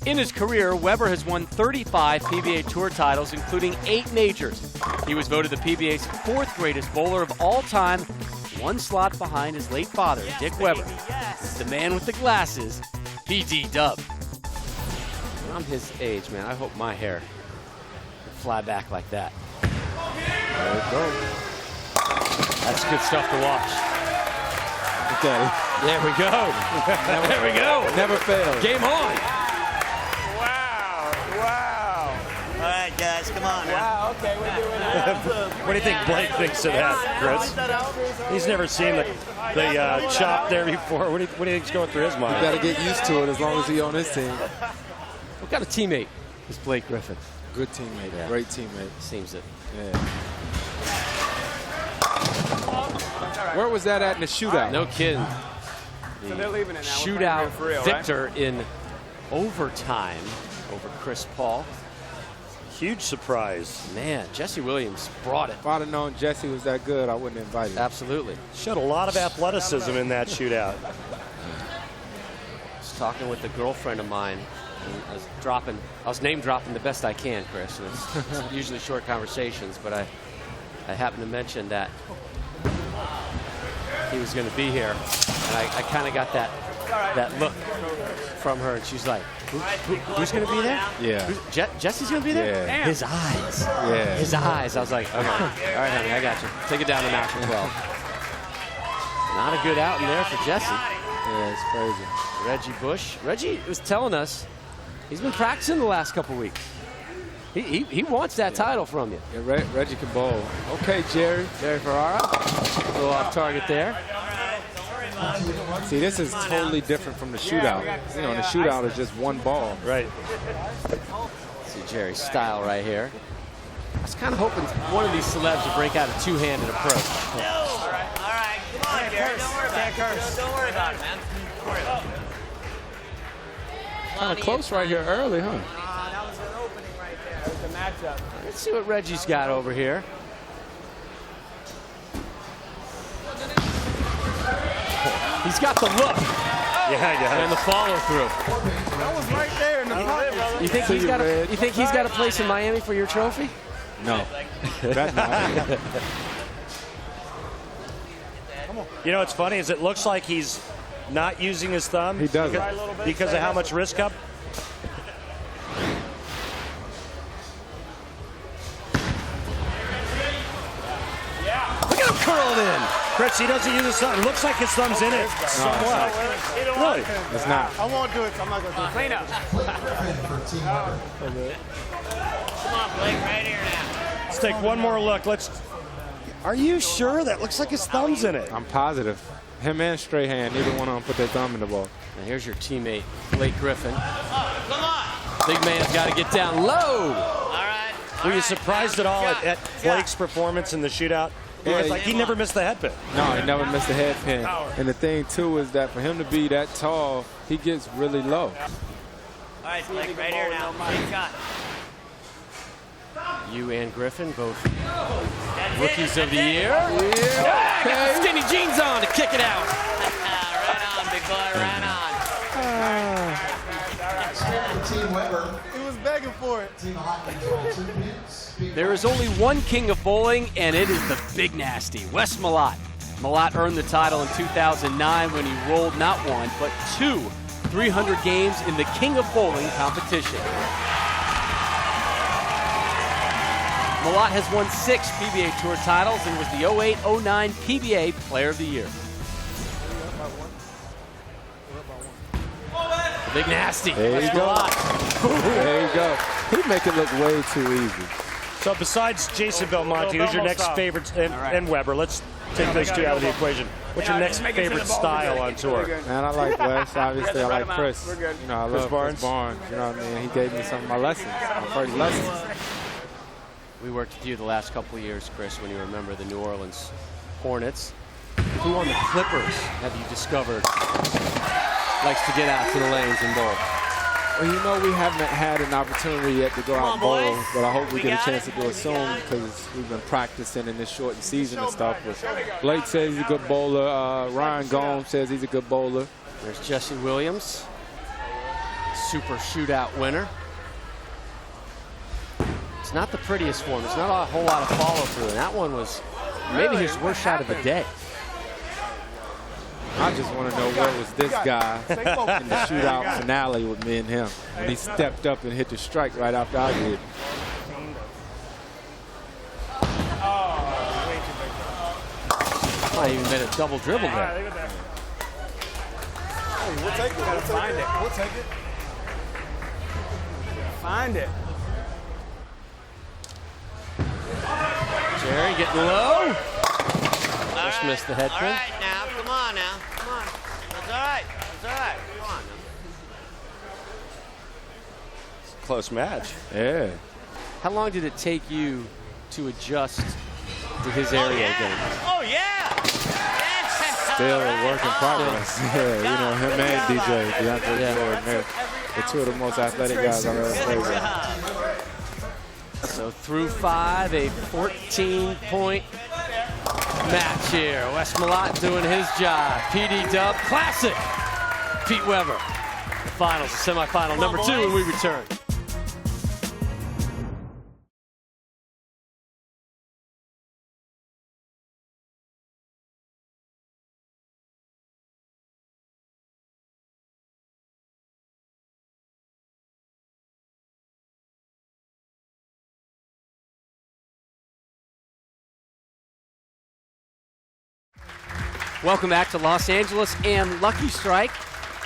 In his career, Weber has won 35 PBA Tour titles, including 8 majors. He was voted the PBA's 4th greatest bowler of all time, 1 slot behind his late father, Dick Weber. The man with the glasses, P.D. Dub. I'm his age, man. I hope my hair would fly back like that. There it goes. That's good stuff to watch. Okay. There we go. There we go. Never fails. Game on. All right, guys, come on. Wow, okay, we're doing that. What do you think Blake thinks of that, Chris? He's never seen the chop there before. What do you think's going through his mind? You got to get used to it as long as he's on his team. What kind of teammate is Blake Griffin? Good teammate. Yeah. Great teammate. Seems it. Yeah. Where was that at in the shootout? No kidding. So they're leaving it now. Shootout For real, victor in overtime over Chris Paul. Huge surprise. Man, Jesse Williams brought it. If I'd have known Jesse was that good, I wouldn't invite him. Absolutely. Showed a lot of athleticism in that shootout. I was talking with a girlfriend of mine. And I was name dropping the best I can, Chris. And it's usually short conversations, but I happened to mention that he was going to be here, and I kind of got that look from her, and she's like, who's going to be there? Yeah. Jesse's going to be there? Yeah. His eyes. Yeah. His eyes. I was like, okay. All right, honey, I got you. Take it down to notch 12. Not a good outing there for Jesse. Yeah, it's crazy. Reggie Bush. Reggie was telling us he's been practicing the last couple weeks. He wants that title from you. Yeah, Reggie can bowl. Okay, Jerry. Jerry Ferrara. A little off target there. See, this is totally different from the shootout. You know, the shootout is just one ball. Right. See Jerry's style right here. I was kind of hoping one of these celebs would break out a two-handed approach. All right, come on, Gary. Don't worry about it. Don't worry about it, man. Don't worry about it. Kind of close right here early, huh? That was an opening right there. It was a matchup. Let's see what Reggie's got over here. He's got the look. Yeah. And the follow through. That was right there in the pocket. You think he's got a place in Miami for your trophy? No. That's not. You know what's funny is it looks like he's not using his thumb. He doesn't. Because of how much wrist cup. Look at him curled in. Chris, he doesn't use his thumb. It looks like his thumb's in it somewhat. Really? It's not. I won't do it, so I'm not going to do it. Clean up. Come on, Blake, right here now. Let's take one more look. Are you sure? That looks like his thumb's in it. I'm positive. Him and Strahan, neither one of them put their thumb in the ball. Now here's your teammate, Blake Griffin. Come on. Big man's got to get down low. All right. Were you surprised at all at Blake's performance in the shootout? Because he never missed the head pin. No, he never missed a head pin. And the thing, too, is that for him to be that tall, he gets really low. All right, Blake, right here now. Big shot. You and Griffin, both rookies of the year. Yeah, got the skinny jeans on to kick it out. Right on, big boy, right on. Team Weber. He was begging for it. Team Hawkins, 2 pins. There is only one king of bowling, and it is the Big Nasty, Wes Malott. Malott earned the title in 2009 when he rolled not one, but 2 300 games in the King of Bowling competition. Malott has won 6 PBA Tour titles and was the 08-09 PBA Player of the Year. The Big Nasty. There you go. There you go. He make it look way too easy. So besides Jason Belmonte, who's your next favorite, and Weber, let's take those two out of the equation. What's your next favorite style on tour? Man, I like Wes. Obviously, I like Chris. You know, I love Chris Barnes. You know what I mean? He gave me some of my lessons, my first lessons. We worked with you the last couple of years, Chris, when you remember the New Orleans Hornets. Who on the Clippers have you discovered likes to get out to the lanes and bowl? Well, you know, we haven't had an opportunity yet to go out and bowl, but I hope we get a chance to do it soon because we've been practicing in this shortened season and stuff. But Blake says he's a good bowler. Ryan Gomes says he's a good bowler. There's Jesse Williams, super shootout winner. It's not the prettiest form. There's not a whole lot of follow through. And that one was maybe his worst shot of the day. I just want to know where was this guy in the shootout finale with me and him when he stepped up and hit the strike right after I did. Might even been a double dribble there. We'll take it. We'll find it. We'll take it. Find it. Jerry getting low. Just missed the head All pin. right, now. Come on now. Come on. That's all right. That's all right. Come on now. Close match. Yeah. How long did it take you to adjust to his area game? Oh, yeah. Still a work in progress. Yeah, you know, him and DJ, DeAndre Jordan, they're 2 of the most athletic guys I've ever played with. So through 5, a 14-point match here. Wes Malott doing his job. PD Dub, classic. Pete Weber. The finals, the semifinal number 2 when we return. Welcome back to Los Angeles and Lucky Strike.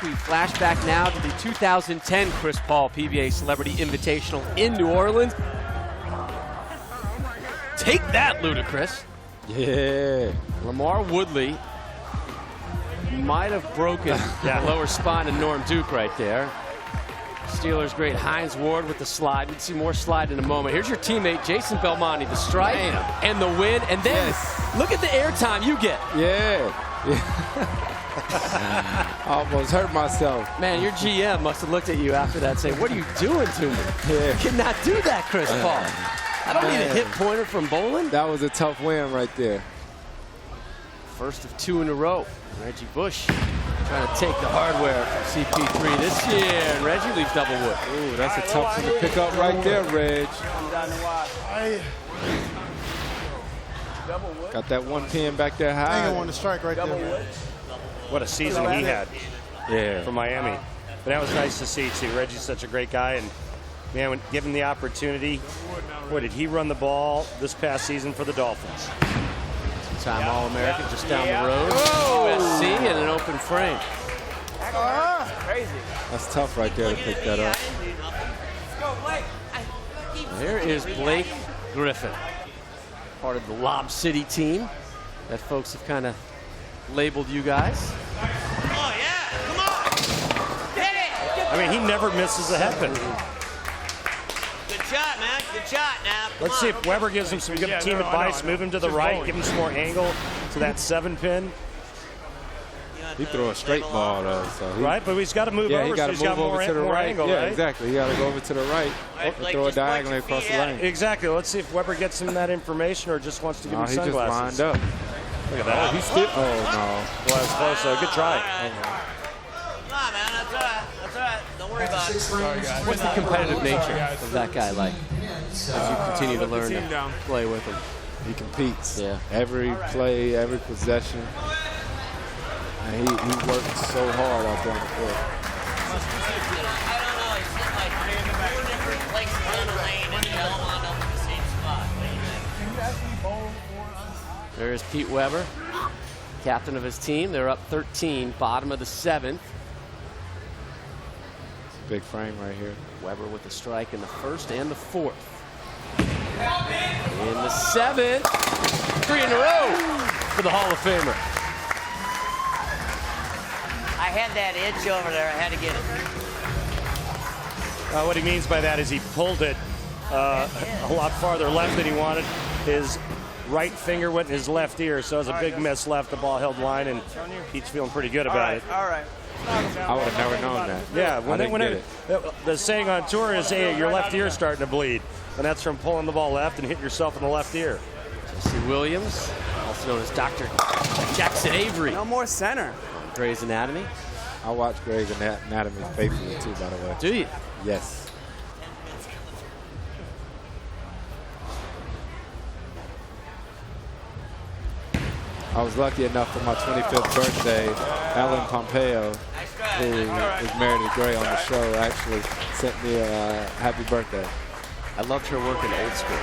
We flash back now to the 2010 Chris Paul PBA Celebrity Invitational in New Orleans. Take that, Ludacris. Yeah. Lamar Woodley might have broken the lower spine of Norm Duke right there. Steelers great Hines Ward with the slide. We'd see more slide in a moment. Here's your teammate, Jason Belmonte, the strike and the win. And then look at the airtime you get. Yeah. Almost hurt myself. Man, your GM must have looked at you after that and say, what are you doing to me? You cannot do that, Chris Paul. I don't need a hit pointer from bowling. That was a tough win right there. First of 2 in a row. Reggie Bush trying to take the hardware from CP3 this year. And Reggie leaves double wood. Ooh, that's a tough one to pick up right there, Reg. Got that 1 pin back there high. I on the strike right there. What a season he had for Miami. But that was nice to see, too. Reggie's such a great guy. And, man, when given the opportunity, boy, did he run the ball this past season for the Dolphins. Two-time All-American just down the road. USC in an open frame. Crazy. That's tough right there to pick that up. There is Blake Griffin, part of the Lob City team that folks have kind of labeled you guys. Oh, yeah. Come on. Hit it. I mean, he never misses a head pin. Good shot, man. Good shot now. Let's see if Weber gives him some good team advice. Move him to the right, give him some more angle to that 7-pin. He throw a straight ball though, so right, but he's got to move over. He got to move over to the right. Angle, yeah, right? exactly. He got to go over to the right and throw it diagonally across the lane. Exactly. Let's see if Weber gets him that information or just wants to give him he sunglasses. just lined up. Look at that. He's still. Oh no. Well, it's close. So good try. Come on, man. That's all right. That's all right. Don't worry about it. Sorry, guys. What's the competitive nature of that guy like? As you continue to learn to play with him. He competes. Yeah. Every play, every possession. And he worked so hard out there on the court. I don't know. He's just like two different places in the lane and they all wound up in the same spot. What do you think? There's Pete Weber, captain of his team. They're up 13, bottom of the 7th. Big frame right here. Weber with the strike in the 1st and the 4th. In the 7th, 3 in a row for the Hall of Famer. I had that edge over there. I had to get it. What he means by that is he pulled it a lot farther left than he wanted. His right finger went in his left ear, so it was a big miss left. The ball held line, and Pete's feeling pretty good about it. All right. I would have never known that. Yeah, the saying on tour is, hey, your left ear's starting to bleed. And that's from pulling the ball left and hitting yourself in the left ear. Jesse Williams, also known as Dr. Jackson Avery. No more center. Grey's Anatomy. I watch Grey's Anatomy faithfully too, by the way. Do you? Yes. I was lucky enough for my 25th birthday, Ellen Pompeo, who is married to Grey on the show, actually sent me a happy birthday. I loved her work in Old School.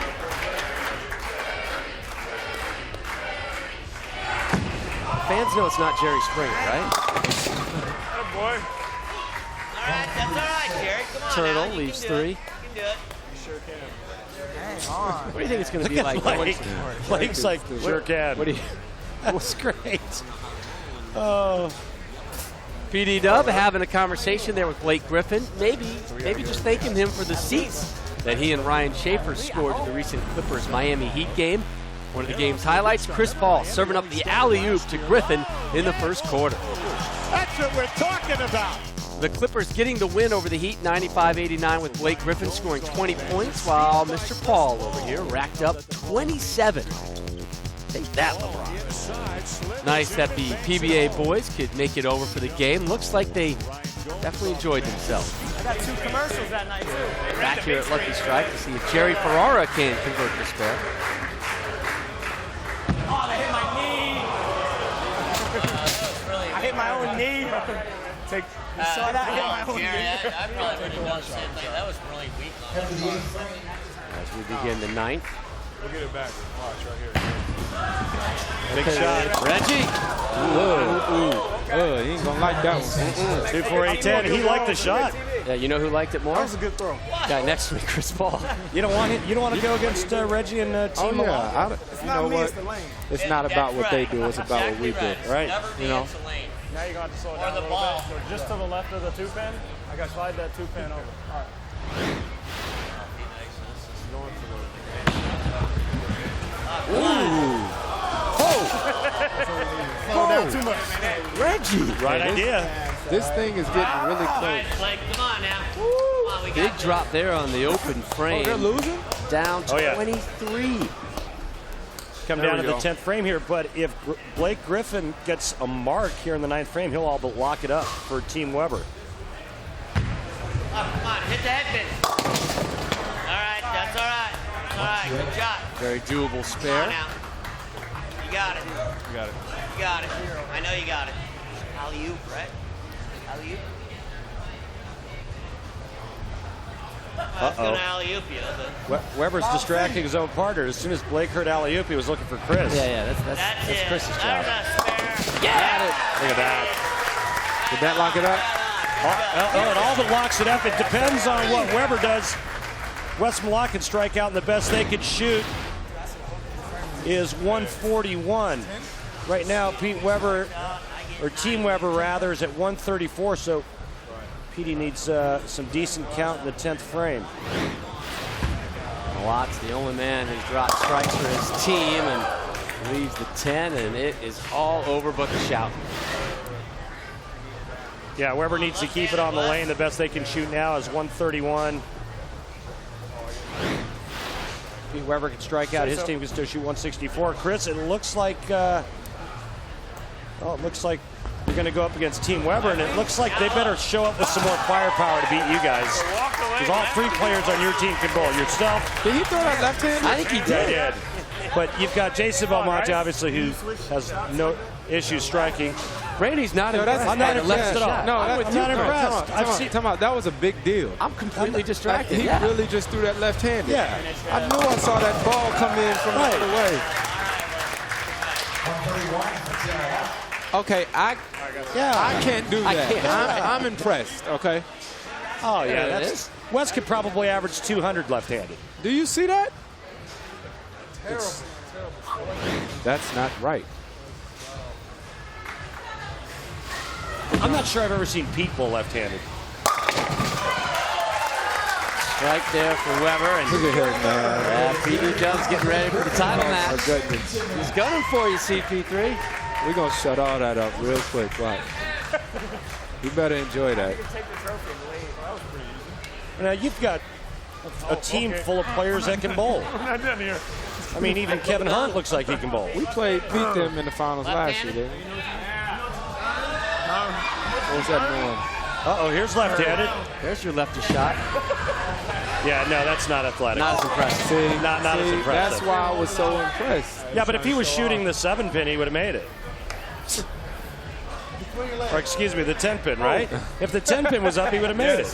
Fans know it's not Jerry Springer, right? Oh, boy. All right, that's all right, Jerry. Come on. Turtle now. leaves 3. You can do it. You sure can. Hang on. What do you think it's going to be like? Blake's like, sure can. What do you? That was great. Oh. PD Dub having a conversation there with Blake Griffin. Maybe just thanking him for the seats that he and Ryan Schaefer scored in the recent Clippers Miami Heat game. One of the game's highlights, Chris Paul serving up the alley-oop to Griffin in the 1st quarter. That's what we're talking about. The Clippers getting the win over the Heat 95-89 with Blake Griffin scoring 20 points while Mr. Paul over here racked up 27. Take that, LeBron. Nice that the PBA boys could make it over for the game. Looks like they definitely enjoyed themselves. I got 2 commercials that night, too. Back here at Lucky Strike to see if Jerry Ferrara can convert this pair. Oh, they hit my knee. I hit my own knee. You saw that? I hit my own knee. I probably would have done the same thing. That was really weak. As we begin the 9th. We'll get it back. Watch right here. Big shot. Reggie. He ain't gonna like that one. 2, 4, 8, 10. He liked the shot. Yeah, you know who liked it more? That was a good throw. Guy next to me, Chris Paul. You don't want to go against Reggie and team. Oh yeah, It's not me, it's the lane. It's not about what they do; it's about what we do. Right. Never You know. into lane. Now you're going to have to slow it down Or the a little ball. bit. So just to the left of the 2-pin. I got to slide that 2-pin over. All right. Slow down too much. Reggie. Right idea. This thing is getting really All close. right, Blake, come on now. Come on, we got Big this. drop there on the open frame. They're losing? Down Oh, yeah. 23. Come down to the 10th frame here, but if Blake Griffin gets a mark here in the 9th frame, he'll all but lock it up for Team Weber. Oh, come on, hit the head pin. All right, that's all right. That's all right, good shot. Very doable Come on spare. now. You got it. You got it. You got it. I know you got it. Alley-oop, right? Alley-oop. I was going to alley-oop you, but... Weber's distracting his own partner. As soon as Blake heard alley-oop, he was looking for Chris. Yeah, that's it. Chris's job. There's a spare. Yeah! Look at that. Did that lock it up? It all but locks it up. It depends on what Weber does. Westmont can strike out, and the best they could shoot is 141. Right now, Pete Weber, or Team Weber rather, is at 134, so PD needs some decent count in the 10th frame. Watt's the only man who's dropped strikes for his team and leaves the 10, and it is all over but the shout. Yeah, Weber needs to keep it on the lane. The best they can shoot now is 131. If Weber can strike out, his team can still shoot 164. Chris, it looks like it looks like you're going to go up against Team Weber, and it looks like they better show up with some more firepower to beat you guys. Because all three players on your team can bowl. Yourself. Did he throw that left hand? I think he did. Yeah, he did. But you've got Jason Belmonte, obviously, who has no issues striking. Brady's not impressed. I'm not impressed at all. No, I'm not impressed. Come on, that was a big deal. I'm completely distracted. He really just threw that left-handed. Yeah. I knew I saw that ball come in from the other way. Okay, I can't do that. I'm impressed, okay? Oh, yeah. West could probably average 200 left-handed. Do you see that? That's not right. I'm not sure I've ever seen Pete bowl left-handed. Right there for Weber. And look at him, man. Pete Jones getting ready for the title match. For goodness. He's gunning for you, CP3. We're going to shut all that up real quick. Right. You better enjoy that. Now, you've got a team full of players that can bowl. I'm not done here. I mean, even Kevin Hunt looks like he can bowl. We beat them in the finals last year, didn't we? What was that one? Uh-oh, here's left-handed. There's your lefty shot. Yeah, no, that's not athletic. Not as impressive. See, not as impressive. That's why I was so impressed. Yeah, but if he was shooting the 7-pin, he would have made it. Or excuse me, the 10-pin, right? If the 10-pin was up, he would have made it.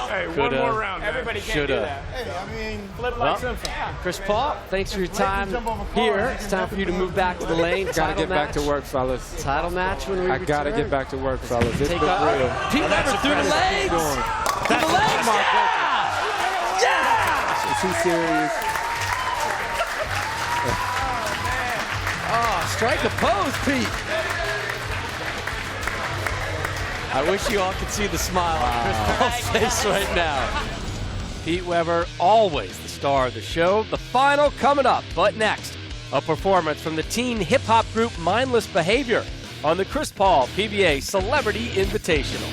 Hey, one more round. Everybody can't do that. Hey, I mean, Flip like Simpson. Chris Paul, thanks for your time here. It's time for you to move back to the lane. Gotta get back to work, fellas. Title match when we I gotta return. get back to work, fellas. It's Take been up. real. Pete Weber through the legs. Through the legs. Yeah! Yeah! Is he serious? Oh, strike a pose, Pete. I wish you all could see the smile on Chris Paul's face right now. Pete Weber, always the star of the show. The final coming up, but next, a performance from the teen hip-hop group Mindless Behavior on the Chris Paul PBA Celebrity Invitational.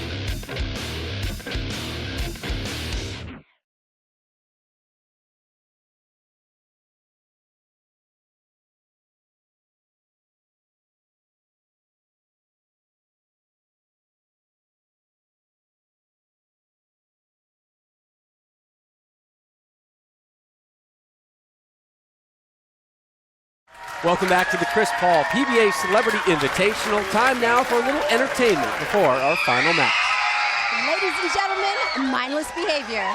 Welcome back to the Chris Paul PBA Celebrity Invitational. Time now for a little entertainment before our final match. Ladies and gentlemen, Mindless Behavior.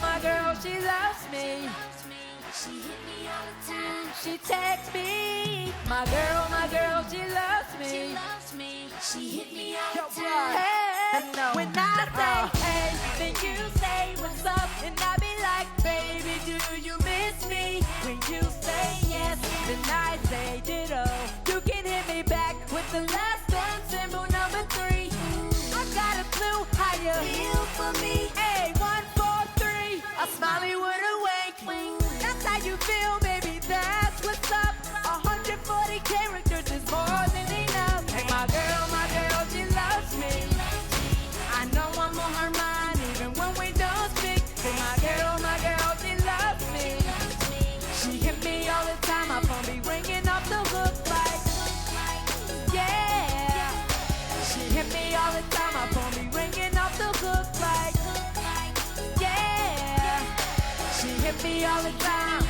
My girl, she loves me. She hit me all the time. She texts me. My girl, she loves me. She hit me all the time. Hey, when I say hey, then you say what's up, and I be like, baby, do you miss me? When you say yes, then I say ditto. You can hit me back with the last one, symbol number 3. I got a clue how you feel for me. Hey, 1, 4, 3. A smiley with a wink. That's how you feel, baby. That's what's up. 140 characters is more than enough. Hey, my girl, she loves me. I know I'm on her mind even when we don't speak. Hey, my girl, she loves me. She hit me all the time. My phone be ringing off the hook like, yeah. She hit me all the time. My phone be ringing off the hook like, yeah. She hit me all the time.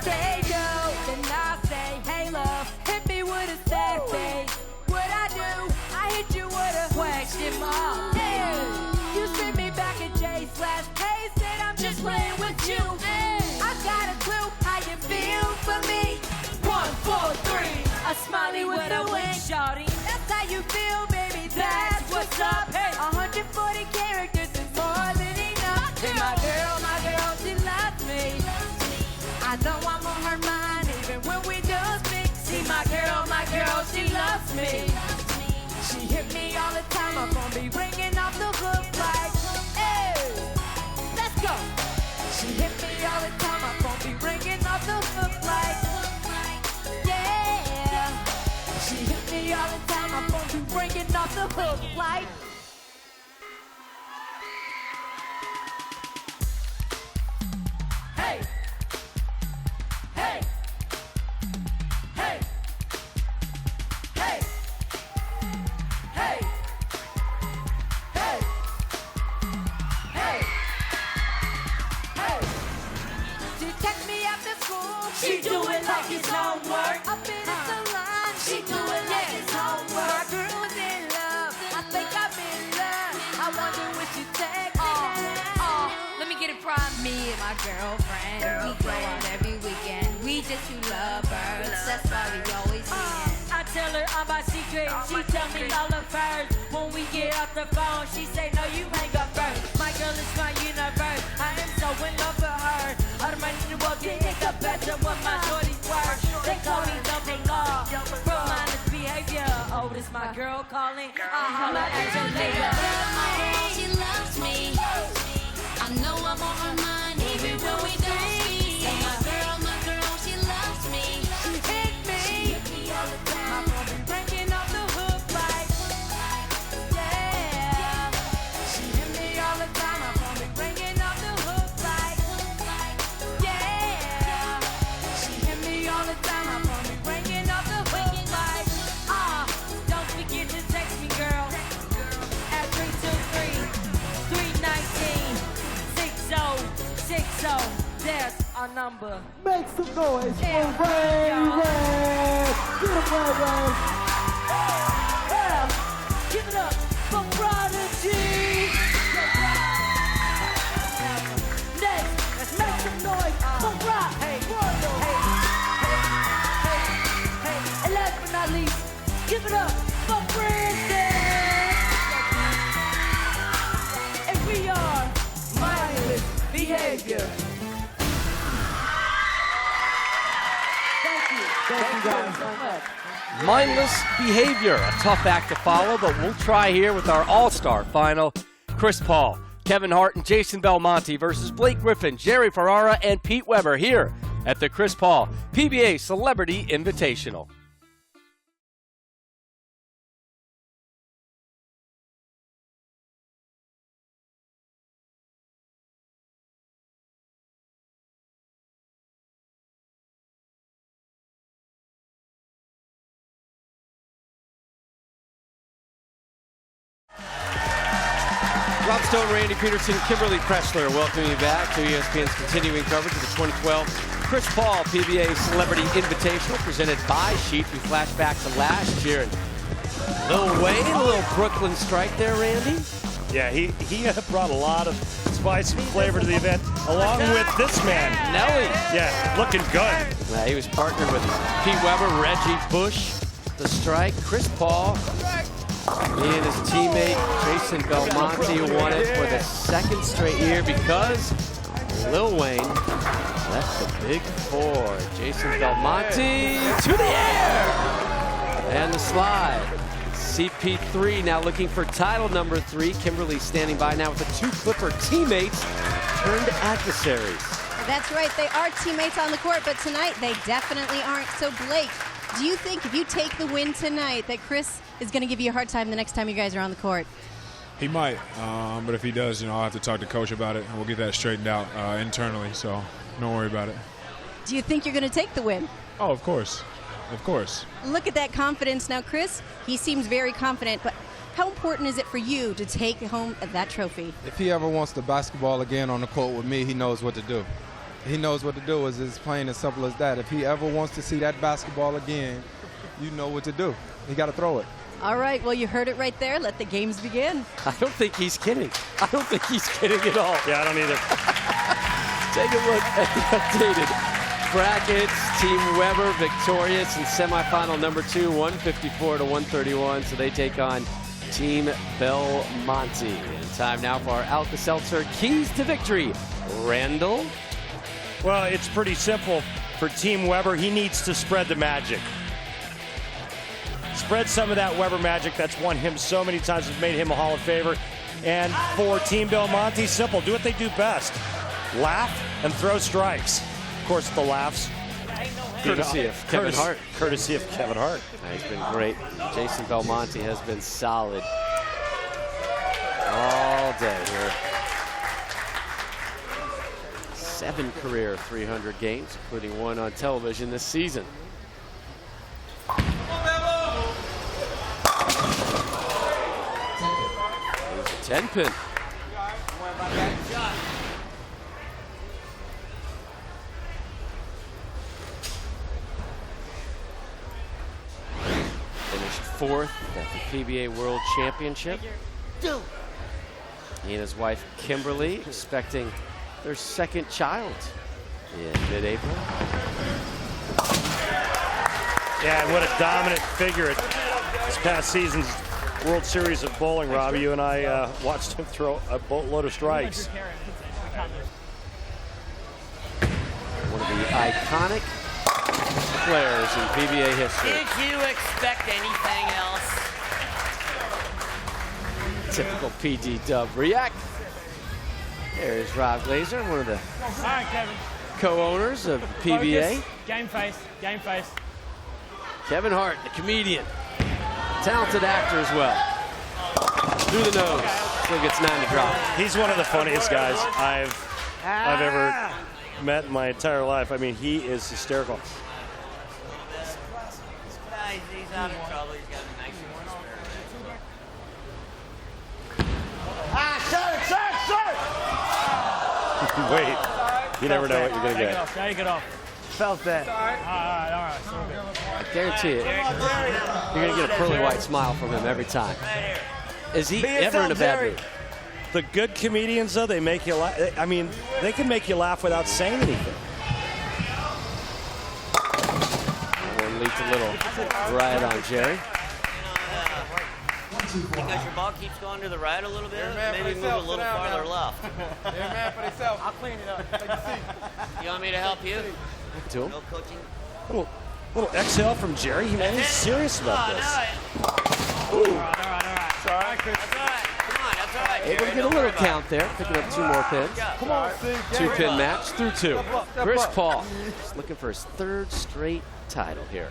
Say yo, then I say, hey love, hit me with a sad face. What I do, I hit you with a question mark. Hey, you sent me back a J/K, said I'm just playing with you. I got a clue how you feel for me. 1, 4, 3, a smiley with a wink, shawty. That's how you feel, baby. That's what's up. Hey, 140 characters is more than enough. Hey, my girl, she loves me. I know I'm on her mind even when we don't speak. See, my girl, she loves me. She hit me all the time. My phone be ringing off the hook like, hey. the time. I'm gonna be bringing off the hook like. Hey, hey, hey, hey, hey, hey, hey, hey. She takes me after school. She do it like it's homework. Up in the salon. She do it like it's homework. My girl is in love. I think I'm in love. I wonder when she takes me now. Let me get it from me and my girlfriend. We go out every weekend. We just two lovers. That's why we always win. I tell her all my secrets. She tell me all of hers. When we get off the phone, she say, no, you ain't got first. My girl is my universe. I am so in love with her. All the money in the world can get the better when my shorty's work. They call me double law. From mindless behavior. Oh, this my girl calling. I'll holler at you later. She loves me. I know I'm on her mind even when we don't speak. And my girl, she loves me. She hit me. She hit me all the time. I'm gonna be breaking off the hook like, yeah. She hit me all the time. I'm gonna be breaking off the hook like, yeah. She hit me all the time. I'm gonna be breaking off the hook like, don't forget to text me, girl, at 323-319-6060. There's our number. Make some noise for Ray Ray. Get him, Ray Ray. Yeah. Give it up for Prodigy. Next, let's make some noise for Rock. Hey, and last but not least, give it up for Brandon. And we are Mindless Behavior. Thank you guys so much. Mindless Behavior, a tough act to follow, but we'll try here with our all-star final. Chris Paul, Kevin Hart, and Jason Belmonte versus Blake Griffin, Jerry Ferrara, and Pete Weber here at the Chris Paul PBA Celebrity Invitational. Rob Stone, Randy Peterson, Kimberly Pressler welcoming you back to ESPN's continuing coverage of the 2012 Chris Paul PBA Celebrity Invitational presented by Sheet. We flash back to last year. And Lil Wayne, a little Brooklyn strike there, Randy. Yeah, he brought a lot of spice and flavor to the event, along with this man. Nelly. Yeah, looking good. He was partnered with Pete Weber, Reggie Bush, the strike, Chris Paul. He and his teammate Jason Belmonte won it for the second straight year because Lil Wayne left the Big Four. Jason Belmonte to the air! And the slide. CP3 now looking for title number 3. Kimberly standing by now with the 2 Clipper teammates turned adversaries. That's right, they are teammates on the court, but tonight they definitely aren't. So Blake, do you think if you take the win tonight that Chris is going to give you a hard time the next time you guys are on the court? He might, but if he does, I'll have to talk to Coach about it, and we'll get that straightened out internally, so don't worry about it. Do you think you're going to take the win? Oh, of course. Of course. Look at that confidence. Now, Chris, he seems very confident, but how important is it for you to take home that trophy? If he ever wants to basketball again on the court with me, he knows what to do. He knows what to do. It's plain and simple as that. If he ever wants to see that basketball again, you know what to do. You got to throw it. All right, well, you heard it right there. Let the games begin. I don't think he's kidding. I don't think he's kidding at all. Yeah, I don't either. Take a look at the updated brackets. Team Weber victorious in semifinal number 2, 154 to 131. So they take on Team Belmonte. And time now for our Alka-Seltzer keys to victory. Randall. Well, it's pretty simple for Team Weber. He needs to spread the magic. Spread some of that Weber magic that's won him so many times, has made him a Hall of Famer. And for Team Belmonte, simple. Do what they do best. Laugh and throw strikes. Of course, the laughs Courtesy of Kevin Hart. Courtesy of Kevin Hart. He's been great. Jason Belmonte has been solid all day here. 7 career 300 games, including 1 on television this season. There's a 10-pin. Finished 4th at the PBA World Championship. He and his wife Kimberly expecting their 2nd child in mid-April. Yeah, and what a dominant figure at this past season's World Series of Bowling, Rob. You and I watched him throw a boatload of strikes. One of the iconic players in PBA history. Did you expect anything else? Typical PD Dub react. There's Rob Glazer, one of the co-owners of PBA. Focus. Game face, game face. Kevin Hart, the comedian. Talented actor as well. Through the nose, still gets 9 to drop. He's one of the funniest guys I've ever met in my entire life. I mean, he is hysterical. He's out of trouble. He's got a nice Wait, you never know what you're going to get. Take it off. Felt that. All right. So good. I guarantee it. You're going to get a pearly white smile from him every time. Is he ever in a bad mood? The good comedians, though, they make you laugh. I mean, they can make you laugh without saying anything. One leads a little right on Jerry. Because your ball keeps going to the right a little bit, maybe move a little farther left. They're mad for themselves. I'll clean it up. Take a seat. You want me to help you? To him. No coaching? Little exhale from Jerry. Man, he's serious about this. All right. Sorry, Chris. That's all right. Come on, that's all right. Able to get a little count there, picking up 2 more pins. Come on, see. 2-pin match through 2. Chris Paul is looking for his 3rd straight title here.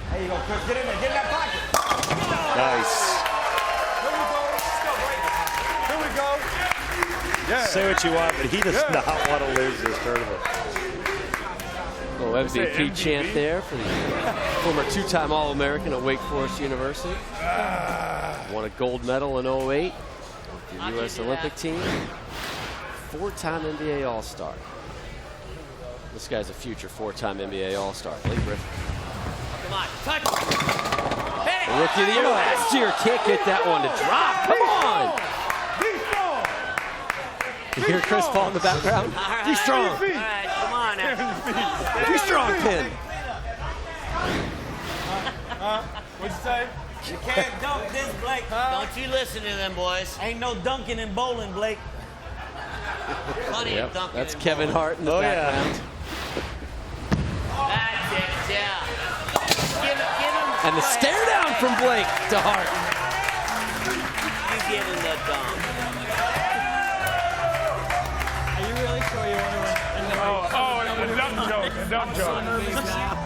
There you go, Chris. Get in there. Get in that pocket. Nice. Here we go. Yeah. Say what you want, but he does not want to lose this tournament. Little MVP chant there for the former 2-time All-American at Wake Forest University. Won a gold medal in 08 with the U.S. Olympic team. 4-time NBA All-Star. This guy's a future 4-time NBA All-Star. Blake Griffin. Come on, touch. The rookie of the year last year. Can't get that one to drop. Come on. You hear Chris Paul in the background? Be strong. All right, come on now. Be strong, Pin. What'd you say? You can't dunk this, Blake. Don't you listen to them, boys. Ain't no dunking and bowling, Blake. Plenty of dunking. That's and Kevin bowling. Hart in the background. That's it, yeah. Give him. And the stare down from Blake to Hart. You give him the dunk. Are you really sure you want to win? A dumb joke. A dumb joke.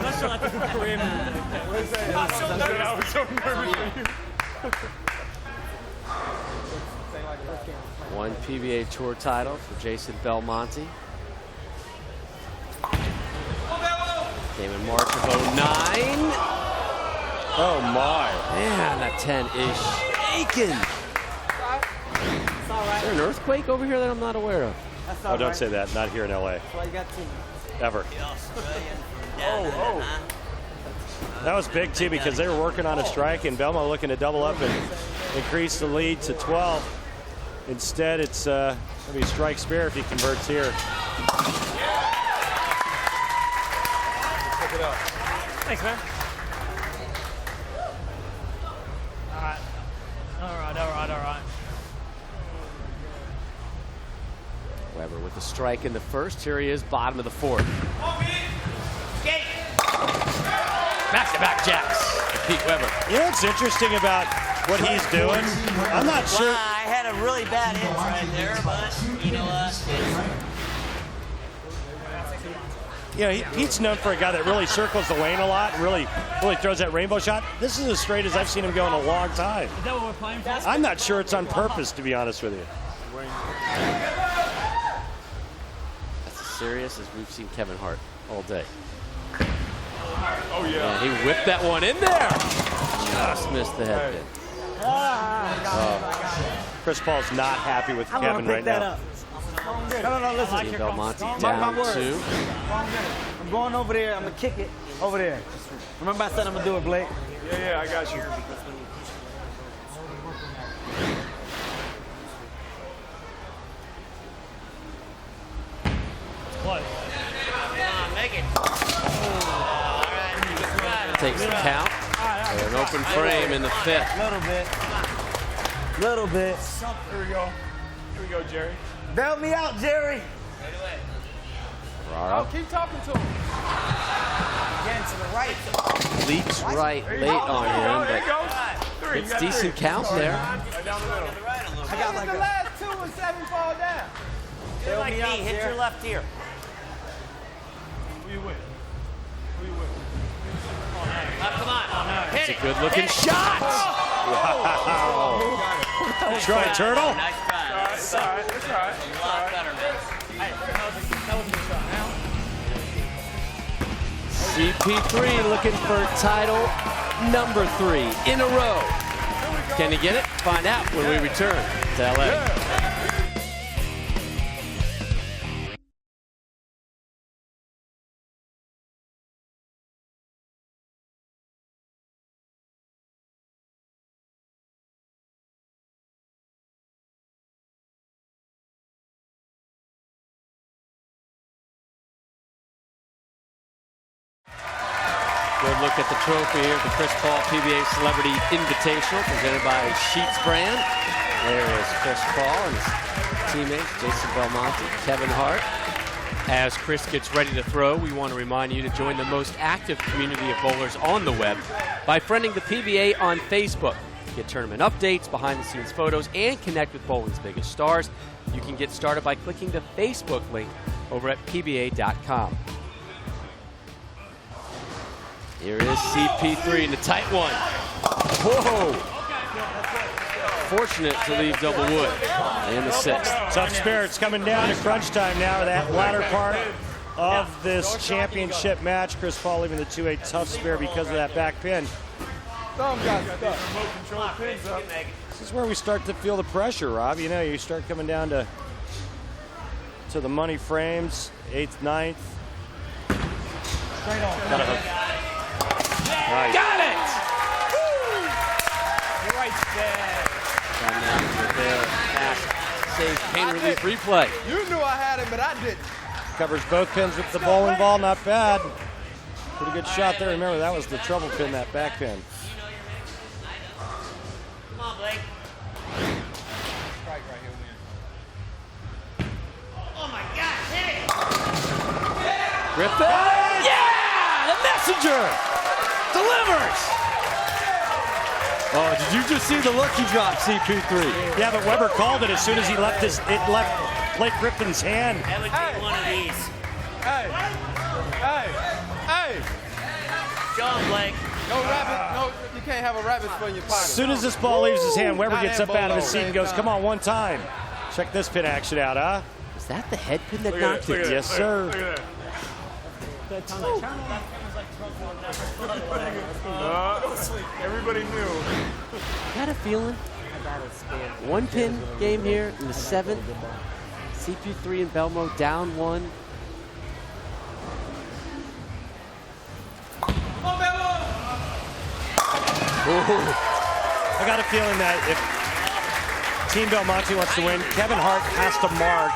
That's not the Korean. I was so nervous for you. 1 PBA Tour title for Jason Belmonte. Came in March of 09. Oh, my. Man, that 10 is shaking. Is there an earthquake over here that I'm not aware of? Oh, don't say that. Not here in L.A. That's why you got 2. Ever. That was big, too, because they were working on a strike, and Belmo looking to double up and increase the lead to 12. Instead, it's going to be strike spare if he converts here. Pick it up. Thanks, man. All right. Weber with the strike in the first. Here he is, bottom of the 4th. Back-to-back jacks for Pete Weber. You know what's interesting about what he's doing? I'm not sure. Well, I had a really bad hit right there, but you know what? Pete's known for a guy that really circles the lane a lot, really throws that rainbow shot. This is as straight as I've seen him go in a long time. Is that what we're playing for? I'm not sure it's on purpose, to be honest with you. That's as serious as we've seen Kevin Hart all day. Oh, yeah. And he whipped that one in there. Just missed the head pin. Chris Paul's not happy with Kevin right now. No, listen. Team Belmonte Mark down my words. 2. I'm going over there. I'm going to kick it over there. Remember I said I'm going to do it, Blake? Yeah, I got you. What? Make it. Takes the count. An open frame in the 5th. Little bit. Here we go. Here we go, Jerry. Bail me out, Jerry. Ferrara Keep talking to him. Again, to the right. leaks right There you late go. on There him, you but go. Three. it's You got decent 3. count there. Right down the middle. I got like the last 2 and 7 fall down. You're like me. Hit your left ear. Who you with? Who you with? Come on. It's a good-looking shot. Wow. Try Turtle. Nice try. It's all right. It's all right. A lot better, man. That wasn't a shot. CP3 looking for title number 3 in a row. Can he get it? Find out when we return to LA. Good look at the trophy here at the Chris Paul PBA Celebrity Invitational presented by Sheets brand. There is Chris Paul and his teammates, Jason Belmonte, Kevin Hart. As Chris gets ready to throw, we want to remind you to join the most active community of bowlers on the web by friending the PBA on Facebook. Get tournament updates, behind-the-scenes photos, and connect with bowling's biggest stars. You can get started by clicking the Facebook link over at pba.com. Here is CP3 in the tight one. Whoa! Fortunate to leave double wood in the 6th. Tough spirits coming down to crunch time now. That latter part of this championship match. Chris Paul leaving the 2-8 tough spirit because of that back pin. Some got remote control pins up. This is where we start to feel the pressure, Rob. You know, you start coming down to the money frames, 8th, 9th. Straight on. Got a hook. Nice. Got it! You're right there. And now with their fast save pain relief replay. You knew I had it, but I didn't. Covers both pins with the bowling ball, not bad. Pretty good shot there. Remember, that was the trouble pin, that back pin. Come on, Blake. Strike right here, win. Oh my God, hit it! Griffin. Yeah! The messenger delivers. Oh, did you just see the look he dropped, CP3? Yeah, but Weber called it as soon as he left it left Blake Griffin's hand. That would take one of these. Hey! Show him, Blake. No rabbit. No, you can't have a rabbit's foot in your pocket. As soon as this ball leaves his hand, Weber Not gets and up out of his Bolo. seat and goes, "Come on, one time." Check this pin action out, huh? Is that the head pin that Look at knocked that, it? look at Yes, that, sir. Look at that. Everybody knew. Got a feeling. One pin game here in the 7th. CP3 and Belmo down 1. I got a feeling that if Team Belmonte wants to win, Kevin Hart has to mark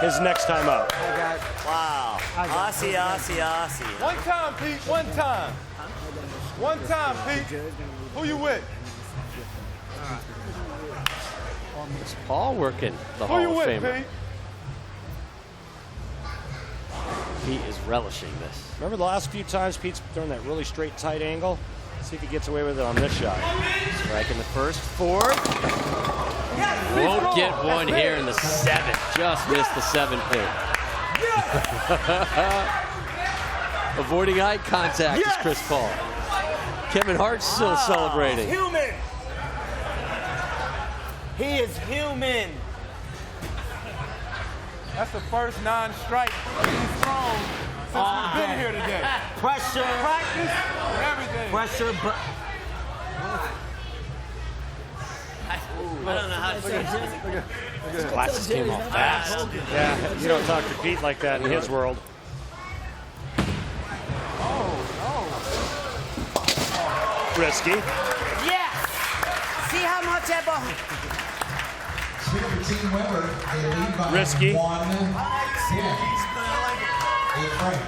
his next time up. Wow. Aussie. One time, Pete. One time. One time, Pete. Who you with? It's Paul working the Who Hall you of with, Famer. Pete? Pete is relishing this. Remember the last few times Pete's thrown that really straight, tight angle? See if he gets away with it on this shot. Strike in the 1st, 4th. Won't get one here in the 7th. Just missed the 7 pin. Avoiding eye contact is Chris Paul. Kevin Hart still celebrating. Human. He is human. That's the first non-strike he's thrown since we've been here today. Pressure. Practice and everything. Pressure, but I don't know how to say it. His glasses came off fast. Yeah, you don't talk to Pete like that in his world. Risky. yes. See how much that ball. Speaker Team Weber, they lead by Risky. 1 10. 8 frame.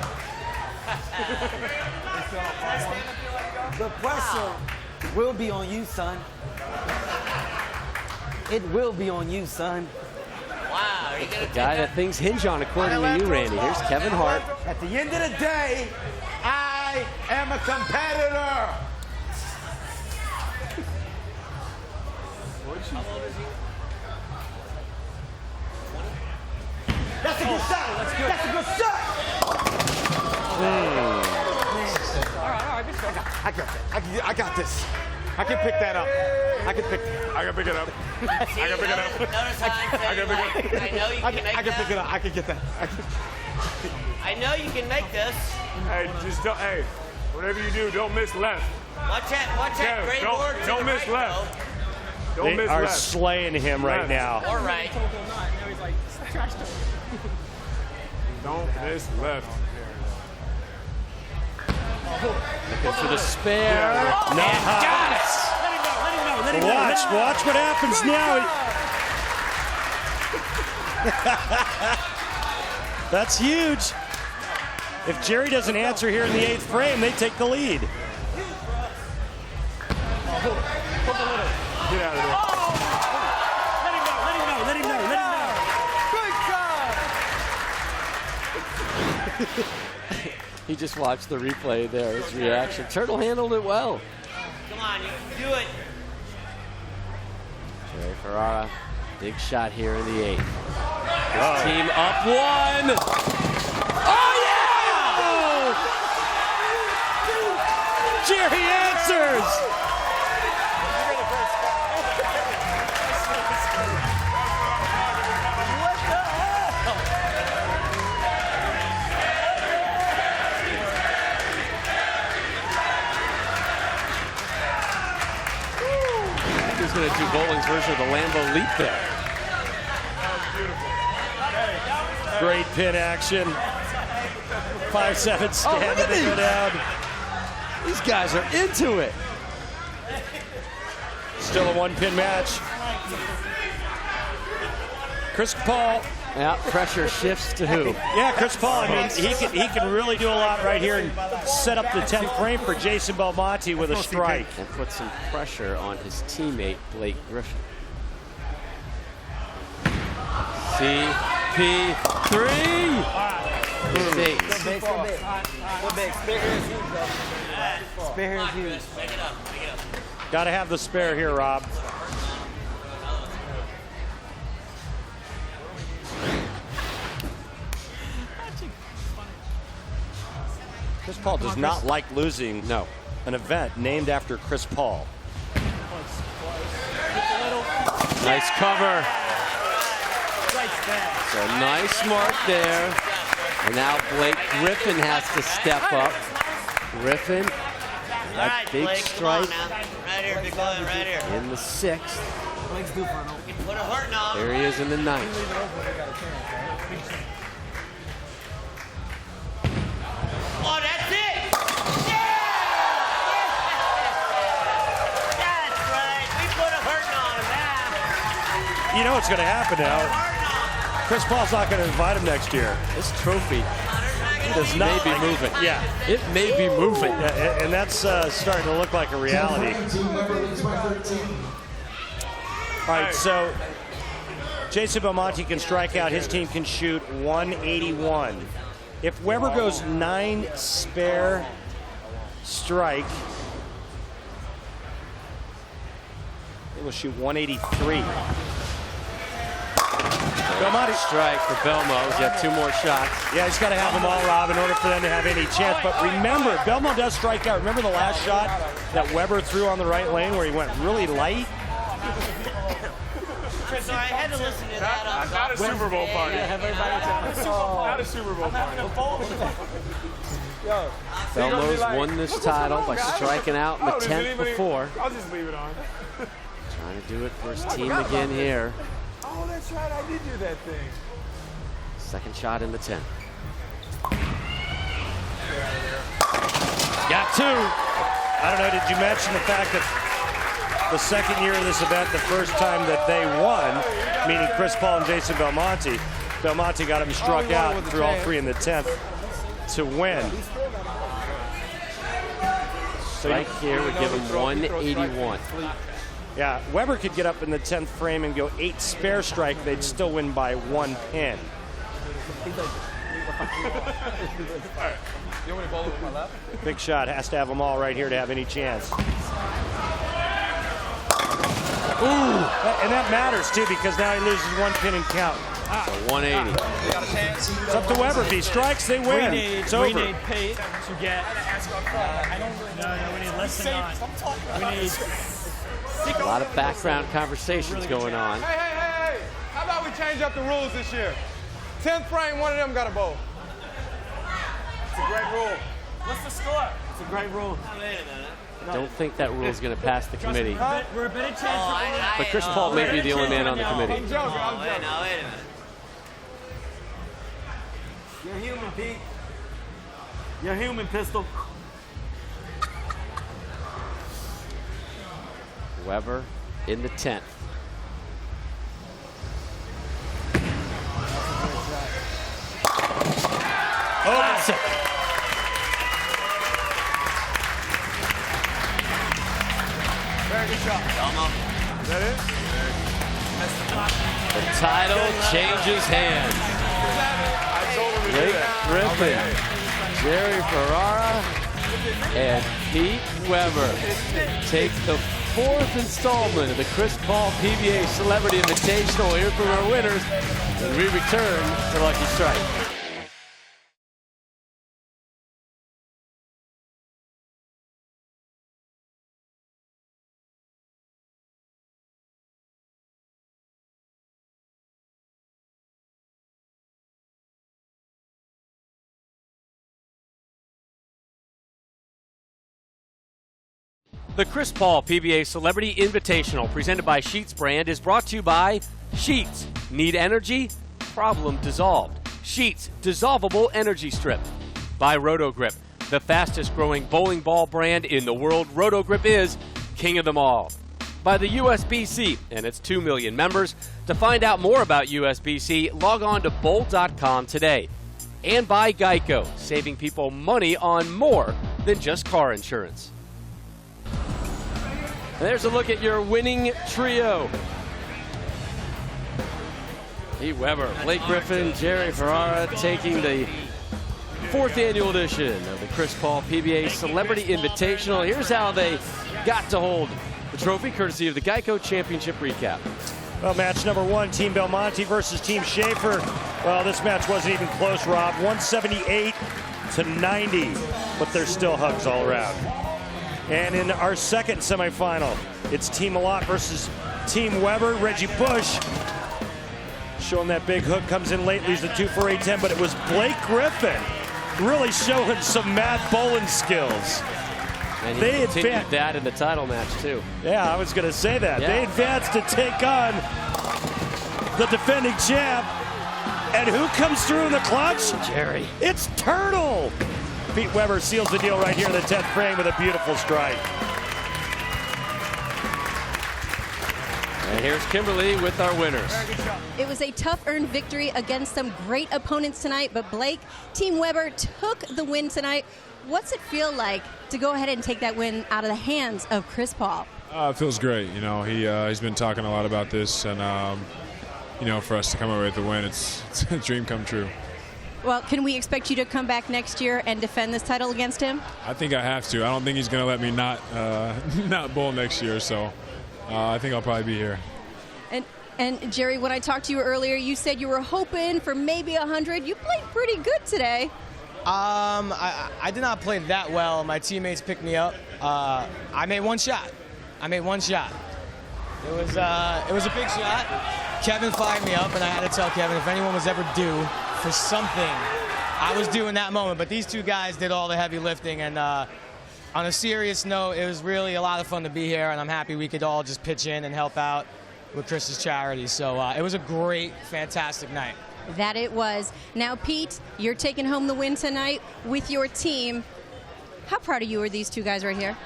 The pressure will be on you, son. It will be on you, son. Wow, you The guy that things hinge on, according to you, Randy. Here's Kevin Hart. At the end of the day, I am a competitor. That's a good shot. That's a good shot. I got this. I can pick that up. I can pick it up. I can pick it up. I know you can make I can pick it up. I can get that. I know you can make this. Hey, just don't. Hey, whatever you do, don't miss left. Watch that gray board. to Don't the miss right, left. though. Don't They miss are left. slaying him right now. All right. Don't miss left. Looking for the spare. No. Got it. Watch what happens now. That's huge. If Jerry doesn't answer here in the 8th frame, they take the lead. Get out of there. Let him know. He just watched the replay there. His reaction. Turtle handled it well. Come on, you can do it. Jerry Ferrara, big shot here in the 8th. His team up 1. Oh, yeah! Jerry answers! He's going to do bowling's version of the Lambeau leap there. Great pin action. 5-7 stand and they go down. These guys are into it. Still a 1-pin match. Chris Paul. Yeah, pressure shifts to who? Yeah, Chris Paul. I mean, he can really do a lot right here and set up the 10th frame for Jason Belmonte with a strike. And put some pressure on his teammate, Blake Griffin. CP3. Mistakes. Go big. Spare here is huge, though. Spare here is huge. Pick it up. Got to have the spare here, Rob. Chris Paul does not like losing an event named after Chris Paul. Nice cover. So nice mark there. And now Blake Griffin has to step up. Griffin, that big Blake, strike come on now. Right here, big boy, right here. in the 6th. You can put a hurting on him. There he is in the 9th. Oh, that's it! Yeah! That's right. We put a hurting on him now. You know what's going to happen now. Chris Paul's not going to invite him next year. This trophy does may not be moving. Yeah. It may be moving. Yeah, and that's starting to look like a reality. All right, so Jason Belmonte can strike out. His team can shoot 181. If Weber goes 9 spare strike, they will shoot 183. Belmonte. Strike for Belmo. He's got 2 more shots. Yeah, he's got to have them all, Rob, in order for them to have any chance. But remember, Belmo does strike out. Remember the last shot that Weber threw on the right lane where he went really light? So I had to listen to that. Not a Super Bowl party. Not a Super Bowl party. Yo, Belmo's won this title by striking out in the 10th before. I'll just leave it on. Trying to do it for his team again here. Oh, that's right. I did do that thing. Second shot in the 10th. Got 2. I don't know, did you mention the fact that the second year of this event, the first time that they won, meaning Chris Paul and Jason Belmonte got him struck out and threw all 3 in the 10th to win. Strike here would give him 181. Yeah, Weber could get up in the 10th frame and go 8 spare strike. They'd still win by 1 pin. You want me to bowl it with my left? Big shot, has to have them all right here to have any chance. Ooh, and that matters too because now he loses 1 pin and count. So 180. It's up to Weber. If he strikes, they win. It's over. We need Pete to get. No, we need less than 9. We need. A lot of background conversations going on. Hey. How about we change up the rules this year? 10th frame, one of them got a bowl. It's a great rule. What's the score? It's a great rule. Wait a minute. Don't think that rule is going to pass the committee. We're a better chance. But Chris Paul may be the only man on the committee. I'm joking. Wait a minute. You're human, Pete. You're human, Pistol. Weber in the 10th. Classic. Very good shot. Is that it? The title changes hands. Blake Griffin, Jerry Ferrara, and Pete Weber take the 4th installment of the Chris Paul PBA Celebrity Invitational. Here from our winners, and we return to Lucky Strike. The Chris Paul PBA Celebrity Invitational, presented by Sheets brand, is brought to you by Sheets. Need energy? Problem dissolved. Sheets Dissolvable Energy Strip. By Roto-Grip, the fastest growing bowling ball brand in the world. Roto-Grip is king of them all. By the USBC and its 2 million members. To find out more about USBC, log on to bowl.com today. And by Geico, saving people money on more than just car insurance. There's a look at your winning trio. Pete Weber, Blake Griffin, Jerry Ferrara taking the 4th annual edition of the Chris Paul PBA Celebrity Invitational. Here's how they got to hold the trophy, courtesy of the Geico Championship Recap. Well, match number 1, Team Belmonte versus Team Schaefer. Well, this match wasn't even close, Rob. 178 to 90, but there's still hugs all around. And in our second semifinal, it's Team Malott versus Team Weber. Reggie Bush showing that big hook, comes in late, leaves the 2 for 8-10, but it was Blake Griffin really showing some mad bowling skills. And he continued that in the title match, too. Yeah, I was going to say that. Yeah. They advanced to take on the defending champ. And who comes through in the clutch? Jerry. It's Turtle. Pete Weber seals the deal right here in the 10th frame with a beautiful strike. And here's Kimberly with our winners. It was a tough earned victory against some great opponents tonight, but Blake, Team Weber took the win tonight. What's it feel like to go ahead and take that win out of the hands of Chris Paul? It feels great. You know, he's been talking a lot about this, and you know, for us to come away with the win, it's a dream come true. Well, can we expect you to come back next year and defend this title against him? I think I have to. I don't think he's going to let me not bowl next year, so I think I'll probably be here. And And Jerry, when I talked to you earlier, you said you were hoping for maybe 100. You played pretty good today. I did not play that well. My teammates picked me up. I made one shot. It was a big shot. Kevin fired me up, and I had to tell Kevin if anyone was ever due for something, I was due in that moment. But these two guys did all the heavy lifting, and on a serious note, it was really a lot of fun to be here, and I'm happy we could all just pitch in and help out with Chris's charity. So it was a great, fantastic night. That it was. Now, Pete, you're taking home the win tonight with your team. How proud of you are these two guys right here?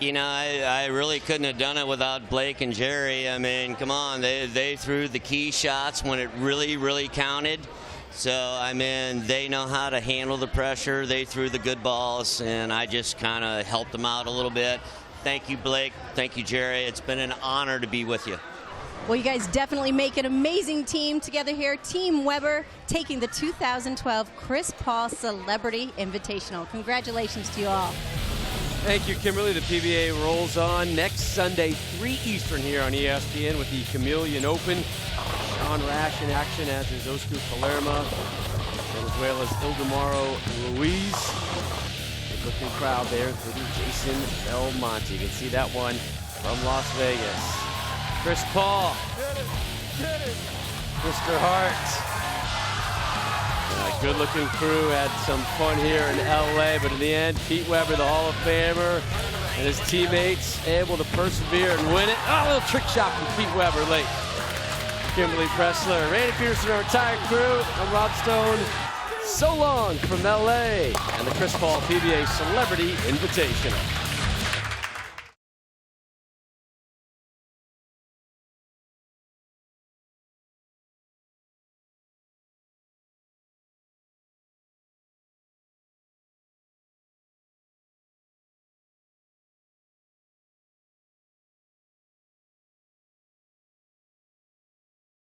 You know, I really couldn't have done it without Blake and Jerry. I mean, come on, they threw the key shots when it really, really counted. So, I mean, they know how to handle the pressure. They threw the good balls, and I just kind of helped them out a little bit. Thank you, Blake. Thank you, Jerry. It's been an honor to be with you. Well, you guys definitely make an amazing team together here. Team Weber taking the 2012 Chris Paul Celebrity Invitational. Congratulations to you all. Thank you, Kimberly. The PBA rolls on next Sunday, 3 Eastern here on ESPN with the Chameleon Open. Sean Rash in action, as is Oscar Palermo, as well as Ildemaro Ruiz. Good-looking crowd there, including Jason Belmonte. You can see that one from Las Vegas. Chris Paul, Mr. Hart. Good-looking crew had some fun here in LA, but in the end, Pete Weber, the Hall of Famer, and his teammates able to persevere and win it. Oh, a little trick shot from Pete Weber late. Kimberly Pressler, Randy Pearson, our entire crew. I'm Rob Stone. So long from LA and the Chris Paul PBA Celebrity Invitational.